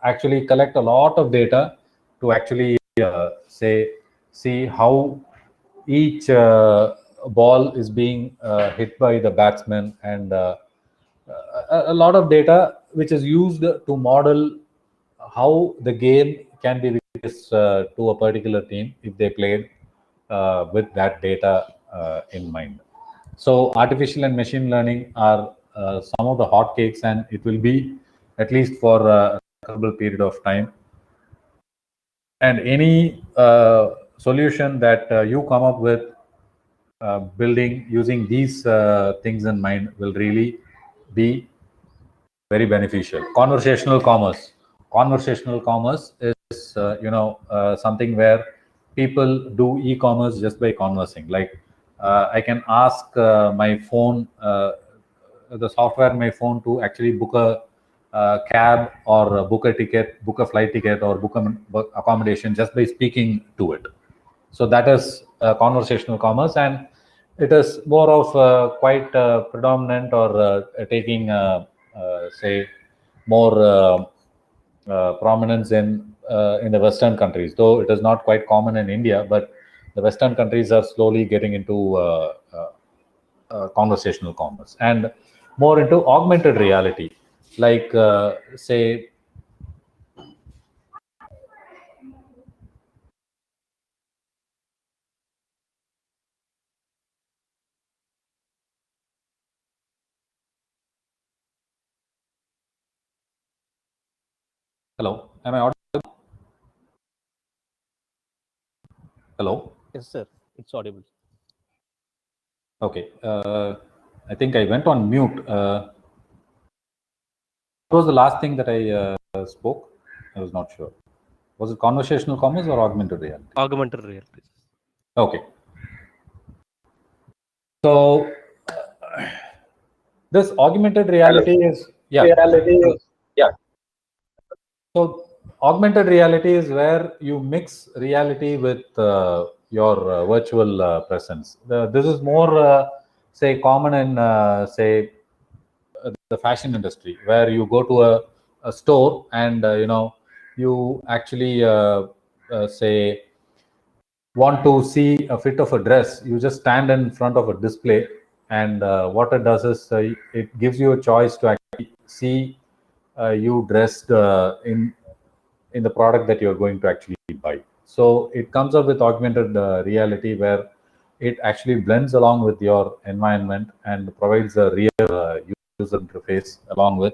actually collect a lot of data to actually see how each ball is being hit by the batsman, and a lot of data which is used to model how the game can be victorious to a particular team if they played with that data in mind. So artificial and machine learning are some of the hotcakes, and it will be at least for a considerable period of time. And any solution that you come up with building using these things in mind will really be very beneficial. Conversational commerce is something where people do e-commerce just by conversing. Like I can ask my phone, the software in my phone, to actually book a cab, or book a ticket, book a flight ticket, or book accommodation just by speaking to it. So that is conversational commerce, and it is more of quite predominant, or taking say more prominence in the Western countries. Though it is not quite common in India, but the Western countries are slowly getting into conversational commerce, and more into augmented reality, like say. Hello, am I audible? Hello. Yes, sir. It's audible. Okay. I think I went on mute. What was the last thing that I spoke? I was not sure. Was it conversational commerce or augmented reality? Augmented reality. Okay. So this augmented reality is So augmented reality is where you mix reality with your virtual presence. This is more say common in say the fashion industry, where you go to a store, and you actually say want to see a fit of a dress. You just stand in front of a display, and what it does is it gives you a choice to actually see you dressed in the product that you're going to actually buy. So it comes up with augmented reality, where it actually blends along with your environment and provides a real user interface along with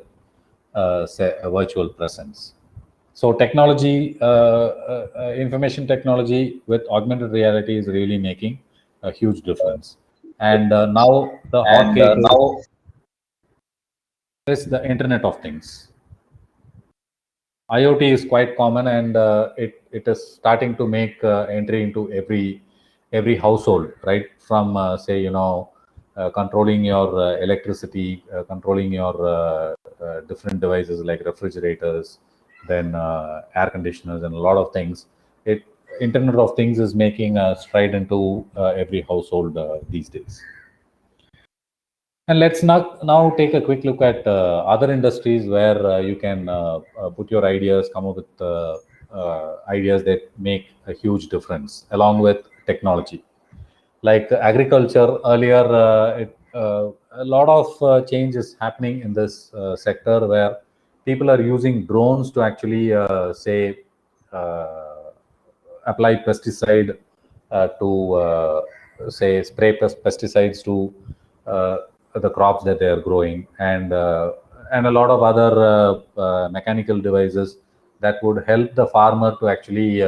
say a virtual presence. So technology, information technology with augmented reality is really making a huge difference. And now the hot cake is is the Internet of Things. IoT is quite common, and it is starting to make entry into every household, right? From say, controlling your electricity, controlling your different devices like refrigerators, then air conditioners, and a lot of things. Internet of Things is making a stride into every household these days. And let's now take a quick look at other industries where you can put your ideas, come up with ideas that make a huge difference along with technology. Like agriculture, earlier, a lot of change is happening in this sector where people are using drones to actually say apply pesticide to say spray pesticides to the crops that they are growing, and a lot of other mechanical devices that would help the farmer to actually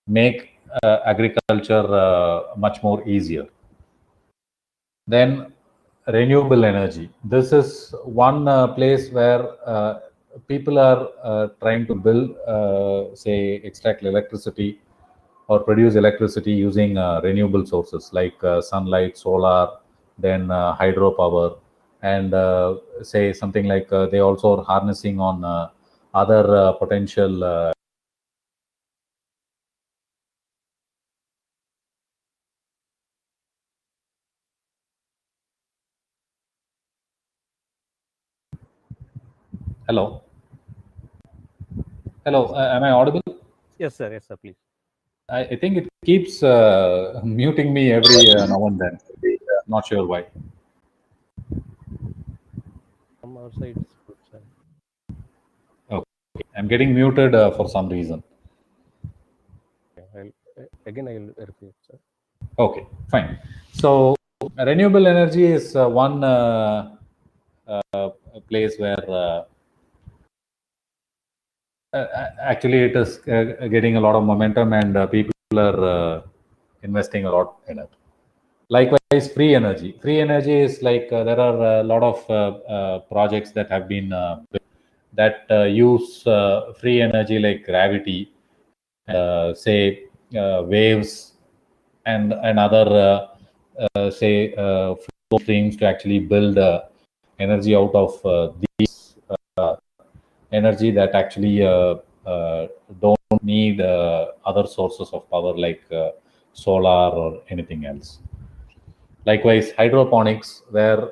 make agriculture much more easier. Then renewable energy. This is one place where people are trying to build, say, extract electricity or produce electricity using renewable sources like sunlight, solar, then hydropower, and say something like they also are harnessing on other potential hello. Hello, am I audible? Yes, sir. Yes, sir. Please. I think it keeps muting me every now and then. Not sure why. From our side, it's good, sir. Okay, I'm getting muted for some reason. Okay, again, I will repeat, sir. Okay, fine. So renewable energy is one place where actually it is getting a lot of momentum, and people are investing a lot in it. Likewise, free energy. Free energy is like there are a lot of projects that have been built that use free energy like gravity, say waves, and other say flow streams to actually build energy out of these energy that actually don't need other sources of power like solar or anything else. Likewise, hydroponics, where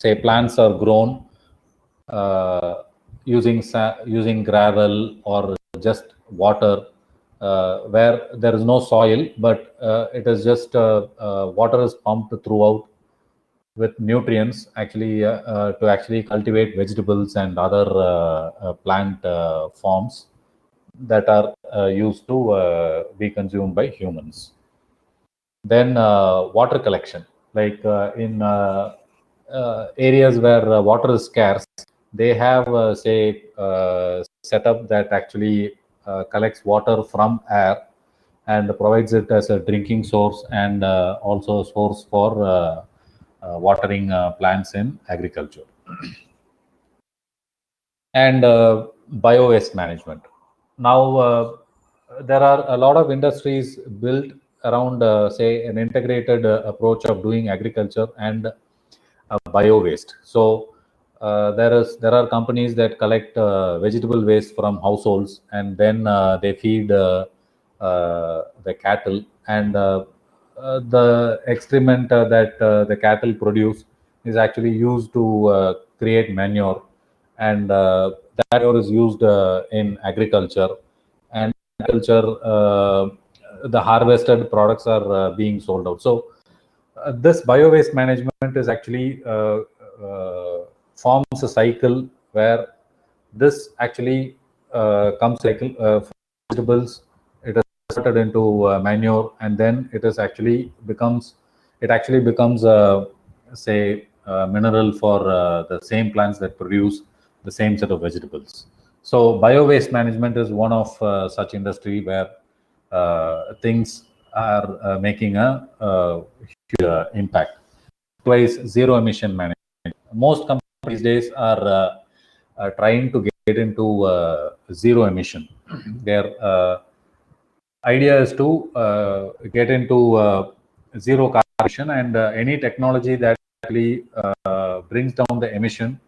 say plants are grown using gravel or just water, where there is no soil, but it is just water is pumped throughout with nutrients actually to actually cultivate vegetables and other plant forms that are used to be consumed by humans. Then water collection, like in areas where water is scarce, they have say setup that actually collects water from air and provides it as a drinking source, and also a source for watering plants in agriculture. And bio-waste management. Now, there are a lot of industries built around, say, an integrated approach of doing agriculture and bio-waste. So, there are companies that collect vegetable waste from households, and then they feed the cattle, and the excrement that the cattle produce is actually used to create manure, and that manure is used in agriculture, and agriculture the harvested products are being sold out. So this bio waste management is actually forms a cycle where this actually comes cycle for vegetables. It is converted into manure, and then it actually becomes say mineral for the same plants that produce the same set of vegetables. So bio waste management is one of such industry where things are making a huge impact. Twice zero emission management. Most companies these days are trying to get into zero emission. Their idea is to get into zero carbon emission, and any technology that actually brings down the emission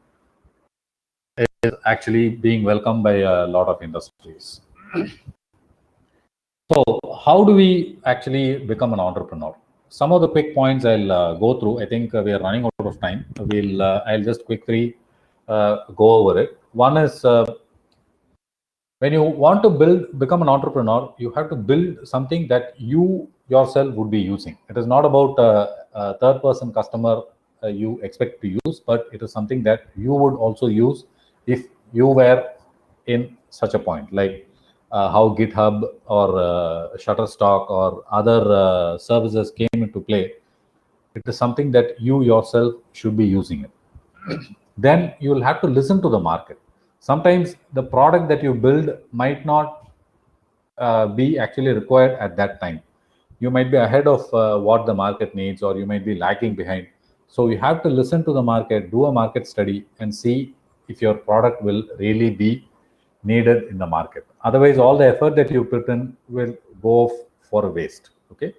is actually being welcomed by a lot of industries. So how do we actually become an entrepreneur? Some of the quick points I'll go through. I think we are running out of time. I'll just quickly go over it. One is when you want to become an entrepreneur, you have to build something that you yourself would be using. It is not about a third-person customer you expect to use, but it is something that you would also use if you were in such a point, like how GitHub or Shutterstock or other services came into play. It is something that you yourself should be using it. Then you will have to listen to the market. Sometimes the product that you build might not be actually required at that time. You might be ahead of what the market needs, or you might be lagging behind. So you have to listen to the market, do a market study, and see if your product will really be needed in the market. Otherwise, all the effort that you put in will go for waste. Okay.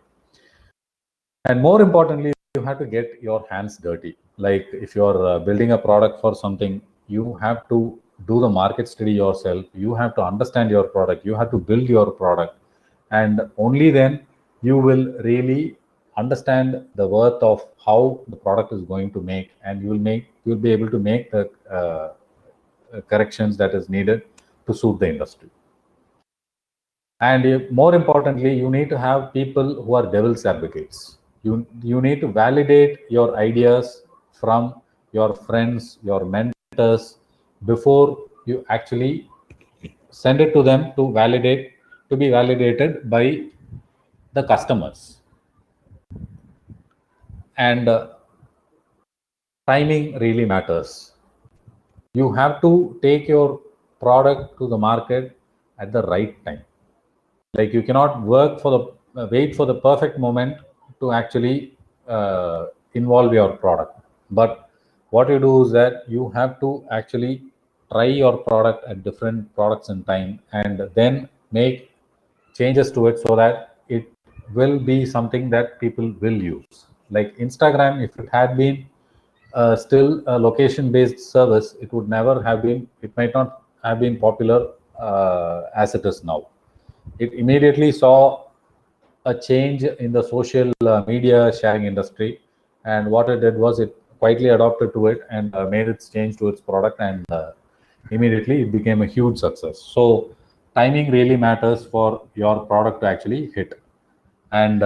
And more importantly, you have to get your hands dirty. Like if you're building a product for something, you have to do the market study yourself. You have to understand your product. You have to build your product. And only then you will really understand the worth of how the product is going to make, and you'll be able to make the corrections that is needed to suit the industry. And more importantly, you need to have people who are devil's advocates. You need to validate your ideas from your friends, your mentors, before you actually send it to them to be validated by the customers. And timing really matters. You have to take your product to the market at the right time. Like you cannot wait for the perfect moment to actually involve your product. But what you do is that you have to actually try your product at different products in time, and then make changes to it so that it will be something that people will use. Like Instagram, if it had been still a location-based service, it would never have been. It might not have been popular as it is now. It immediately saw a change in the social media sharing industry, and what it did was it quietly adopted to it and made its change to its product, and immediately it became a huge success. So timing really matters for your product to actually hit. And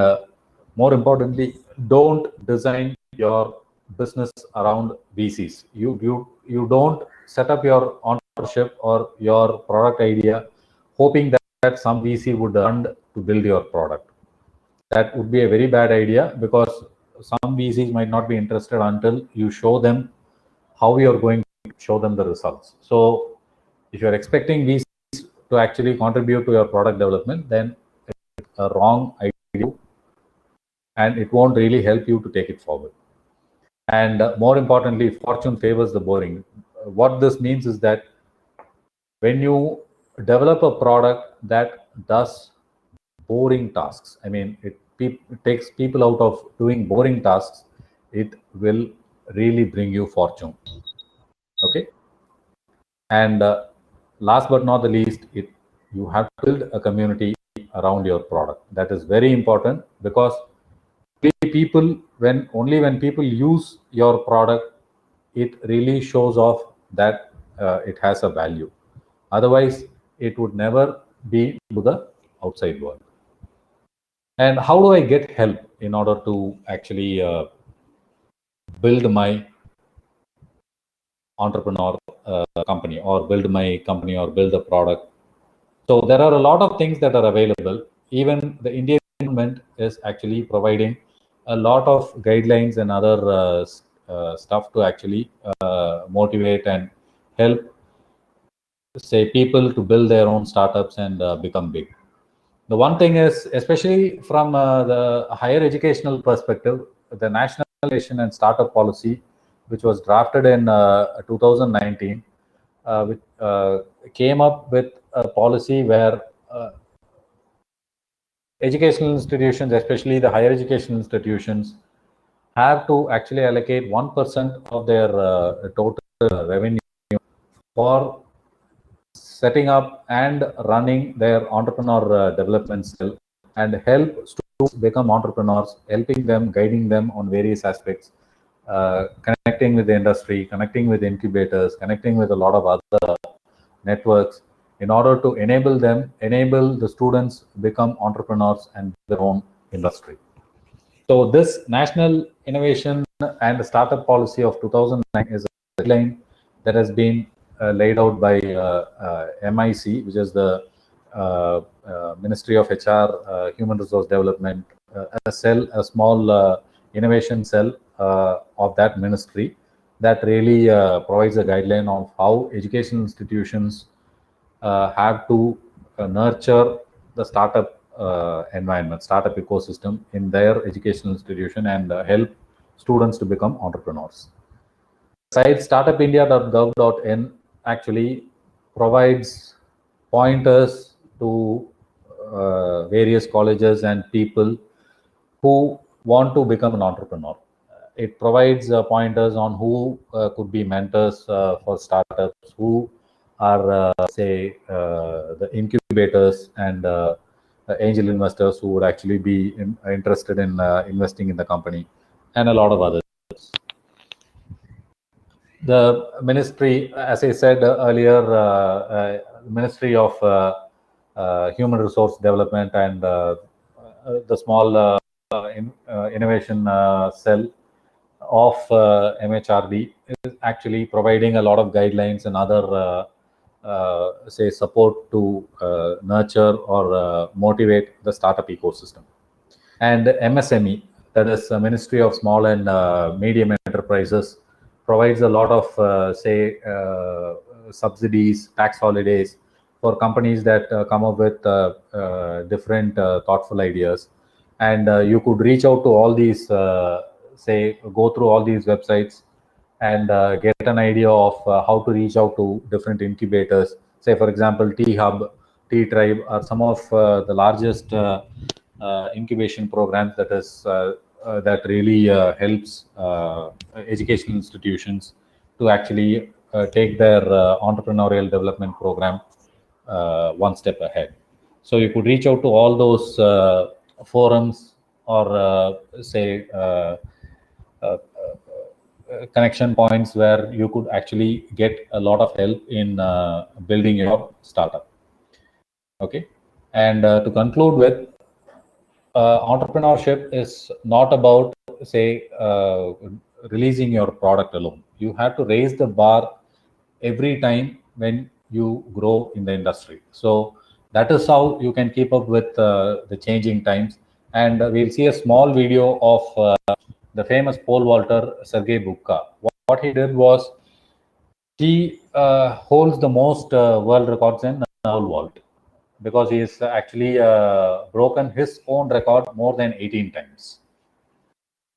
more importantly, don't design your business around VCs. You don't set up your entrepreneurship or your product idea hoping that some VC would fund to build your product. That would be a very bad idea, because some VCs might not be interested until you show them how you're going to show them the results. So if you're expecting VCs to actually contribute to your product development, then it's a wrong idea, and it won't really help you to take it forward. And more importantly, fortune favors the boring. What this means is that when you develop a product that does boring tasks, I mean, it takes people out of doing boring tasks, it will really bring you fortune. Okay. And last but not the least, you have to build a community around your product. That is very important, because only when people use your product, it really shows off that it has a value. Otherwise, it would never be to the outside world. And how do I get help in order to actually build my entrepreneur company, or build my company, or build a product? So there are a lot of things that are available. Even the Indian government is actually providing a lot of guidelines and other stuff to actually motivate and help, say, people to build their own startups and become big. The one thing is, especially from the higher educational perspective, the National Innovation and Startup Policy, which was drafted in 2019, which came up with a policy where educational institutions, especially the higher education institutions, have to actually allocate 1% of their total revenue for setting up and running their entrepreneur development cell and help students become entrepreneurs, helping them, guiding them on various aspects, connecting with the industry, connecting with incubators, connecting with a lot of other networks in order to enable the students become entrepreneurs and their own industry. So this National Innovation and Startup Policy of 2009 is a guideline that has been laid out by MIC, which is the Ministry of HR, Human Resource Development, a small innovation cell of that ministry that really provides a guideline of how educational institutions have to nurture the startup environment, startup ecosystem in their educational institution and help students to become entrepreneurs. Site startupindia.gov.in actually provides pointers to various colleges and people who want to become an entrepreneur. It provides pointers on who could be mentors for startups, who are, say, the incubators and angel investors who would actually be interested in investing in the company, and a lot of others. The ministry, as I said earlier, Ministry of Human Resource Development and the small innovation cell of MHRD is actually providing a lot of guidelines and other say support to nurture or motivate the startup ecosystem. And MSME, that is Ministry of Small and Medium Enterprises, provides a lot of say subsidies, tax holidays for companies that come up with different thoughtful ideas. And you could reach out to all these, say, go through all these websites and get an idea of how to reach out to different incubators. Say, for example, T Hub, T Tribe are some of the largest incubation programs that really helps educational institutions to actually take their entrepreneurial development program one step ahead. So you could reach out to all those forums or say connection points where you could actually get a lot of help in building your startup. Okay, and to conclude with, entrepreneurship is not about, say, releasing your product alone. You have to raise the bar every time when you grow in the industry. So that is how you can keep up with the changing times. And we'll see a small video of the famous pole vaulter Sergei Bubka. What he did was he holds the most world records in pole vault, because he's actually broken his own record more than 18 times.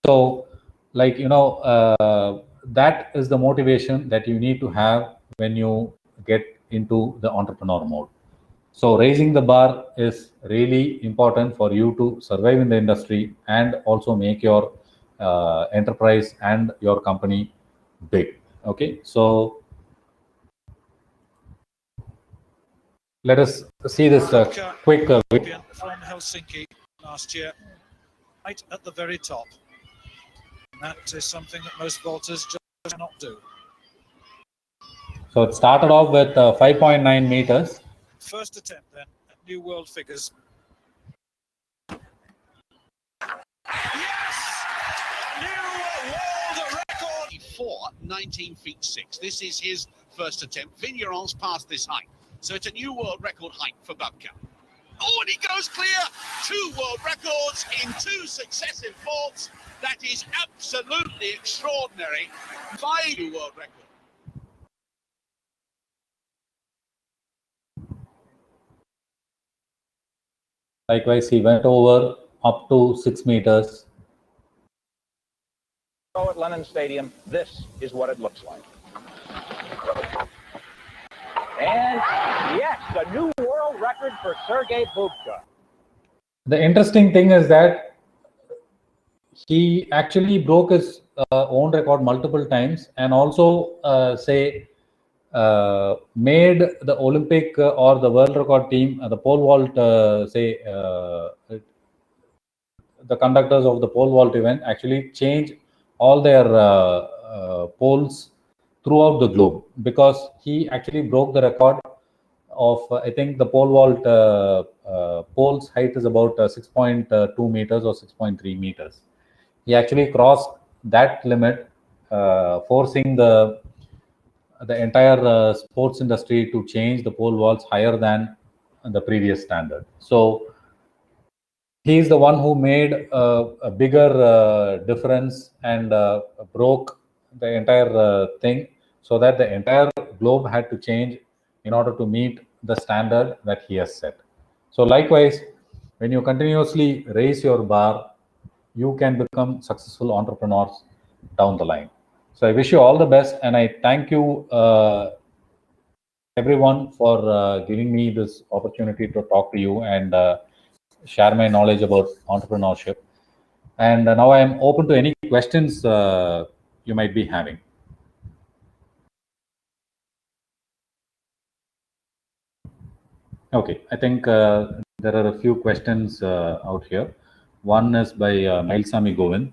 So, like, that is the motivation that you need to have when you get into the entrepreneur mode. So raising the bar is really important for you to survive in the industry and also make your enterprise and your company big. Okay, so let us see this quick video from Helsinki last year, right at the very top. And that is something that most vaulters just cannot do. So it started off with 5.9 meters. First attempt then at new world figures. Yes! New world record! 19 feet 6. This is his first attempt. Vigneron's passed this height. So it's a new world record height for Bubka. Oh, and he goes clear. 2 world records in 2 successive vaults. That is absolutely extraordinary. 5 new world records. Likewise, he went over up to 6 meters. At Lenin Stadium, this is what it looks like. And yes, a new world record for Sergei Bubka. The interesting thing is that he actually broke his own record multiple times, and also made the Olympic or the world record team, the pole vault, the conductors of the pole vault event actually change all their poles throughout the globe, because he actually broke the record of I think the pole vault pole's height is about 6.2 meters or 6.3 meters. He actually crossed that limit, forcing the entire sports industry to change the pole vaults higher than the previous standard. So he is the one who made a bigger difference and broke the entire thing, so that the entire globe had to change in order to meet the standard that he has set. So likewise, when you continuously raise your bar, you can become successful entrepreneurs down the line. So I wish you all the best, and I thank you everyone for giving me this opportunity to talk to you and share my knowledge about entrepreneurship. And now I am open to any questions you might be having. Okay, I think there are a few questions out here. One is by Mailsami Govind.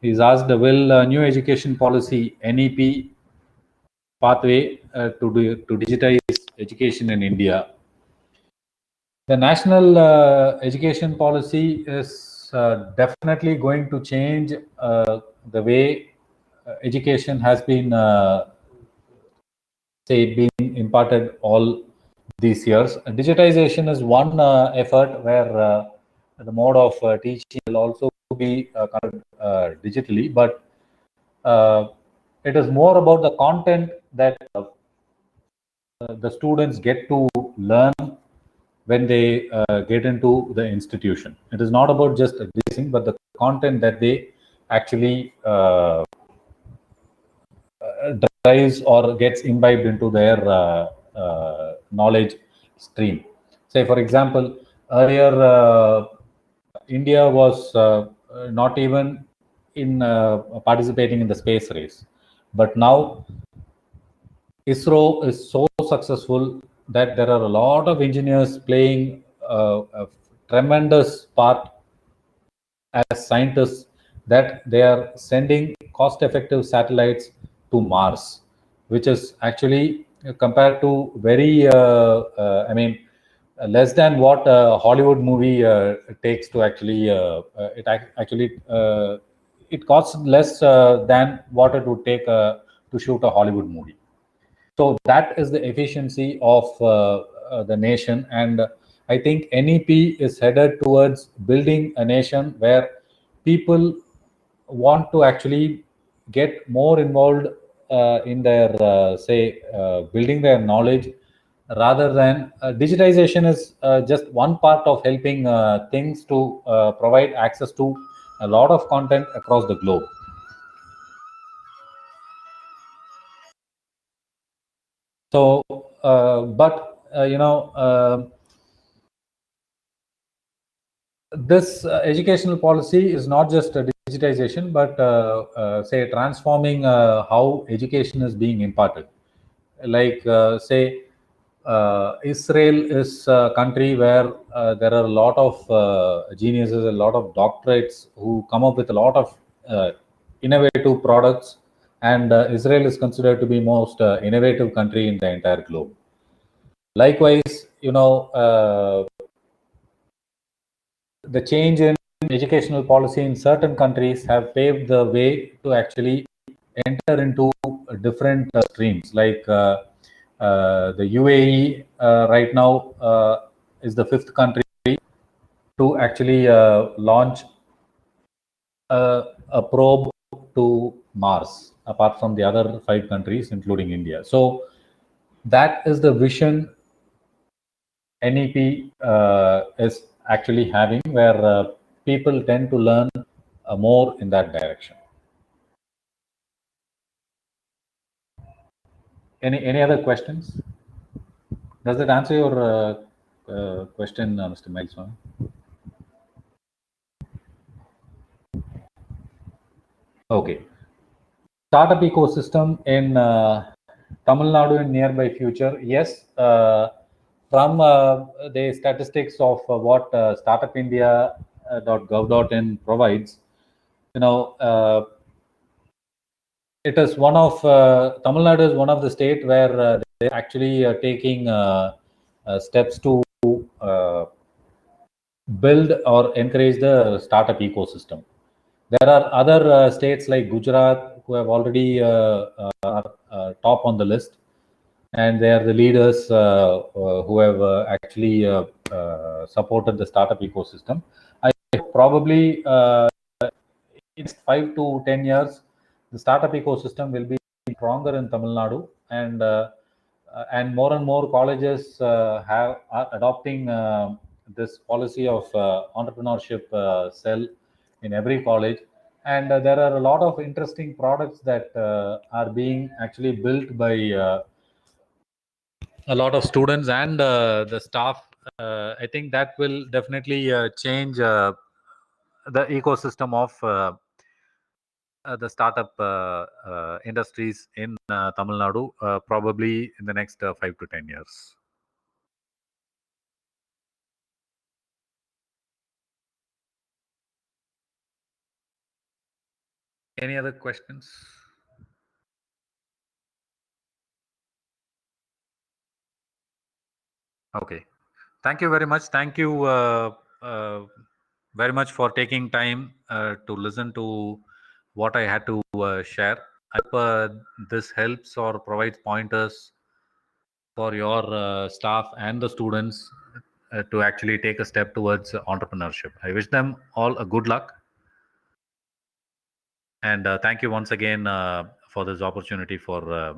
He's asked, will new education policy, NEP, pathway to digitize education in India? The national education policy is definitely going to change the way education has been, been imparted all these years. Digitization is one effort where the mode of teaching will also be conducted digitally, but it is more about the content that the students get to learn when they get into the institution. It is not about just teaching, but the content that they actually drives or gets imbibed into their knowledge stream. Say, for example, earlier India was not even in participating in the space race, but now ISRO is so successful that there are a lot of engineers playing a tremendous part as scientists, that they are sending cost-effective satellites to Mars, which is actually compared to very, less than what a Hollywood movie takes to actually, it costs less than what it would take to shoot a Hollywood movie. So that is the efficiency of the nation, and I think NEP is headed towards building a nation where people want to actually get more involved in their building their knowledge, rather than digitization is just one part of helping things to provide access to a lot of content across the globe. So, this educational policy is not just a digitization, but transforming how education is being imparted. Like Israel is a country where there are a lot of geniuses, a lot of doctorates who come up with a lot of innovative products, and Israel is considered to be most innovative country in the entire globe. Likewise, the change in educational policy in certain countries have paved the way to actually enter into different streams. Like the UAE right now is the 5th country to actually launch a probe to Mars, apart from the other 5 countries, including India. So that is the vision NEP is actually having, where people tend to learn more in that direction. Any other questions? Does that answer your question, Mr. Mailswan? Okay. Startup ecosystem in Tamil Nadu in nearby future. Yes, from the statistics of what startupindia.gov.in provides, it is one of Tamil Nadu is one of the state where they're actually taking steps to build or encourage the startup ecosystem. There are other states like Gujarat who have already are top on the list, and they are the leaders who have actually supported the startup ecosystem. I probably in 5 to 10 years, the startup ecosystem will be stronger in Tamil Nadu, and more colleges are adopting this policy of entrepreneurship cell in every college. And there are a lot of interesting products that are being actually built by a lot of students and the staff. I think that will definitely change the ecosystem of the startup industries in Tamil Nadu, probably in the next 5 to 10 years. Any other questions? Okay. Thank you very much. Thank you very much for taking time to listen to what I had to share. I hope this helps or provides pointers for your staff and the students to actually take a step towards entrepreneurship. I wish them all a good luck. And thank you once again for this opportunity for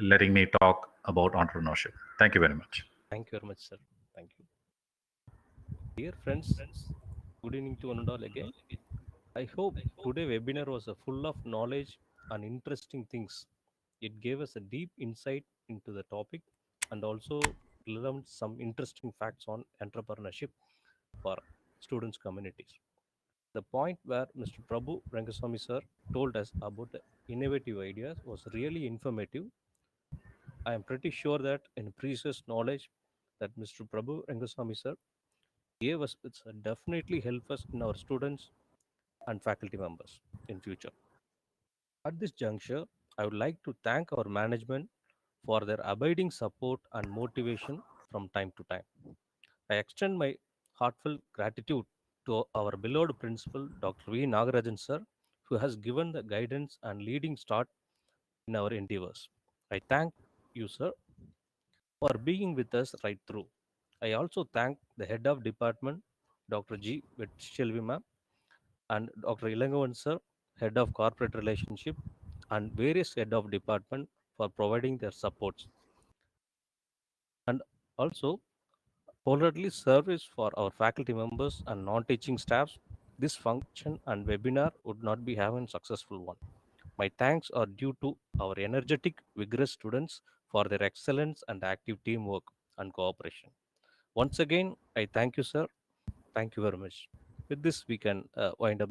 letting me talk about entrepreneurship. Thank you very much. Thank you very much, sir. Thank you. Dear friends, good evening to one and all again. I hope today webinar was full of knowledge and interesting things. It gave us a deep insight into the topic and also learned some interesting facts on entrepreneurship for students communities. The point where Mr. Prabhu Rengaswamy sir told us about the innovative ideas was really informative. I am pretty sure that in previous knowledge that Mr. Prabhu Rengaswamy sir gave us, it's definitely help us in our students and faculty members in future. At this juncture, I would like to thank our management for their abiding support and motivation from time to time. I extend my heartfelt gratitude to our beloved principal, Dr. V. Nagarajan sir, who has given the guidance and leading start in our endeavors. I thank you, sir, for being with us right through. I also thank the head of department, Dr. G. Vetchelvi ma'am, and Dr. Ilangavan sir, head of corporate relationship, and various head of department for providing their supports. And also wholeheartedly service for our faculty members and non-teaching staffs. This function and webinar would not be having successful one. My thanks are due to our energetic, vigorous students for their excellence and active teamwork and cooperation. Once again, I thank you, sir. Thank you very much. With this, we can wind up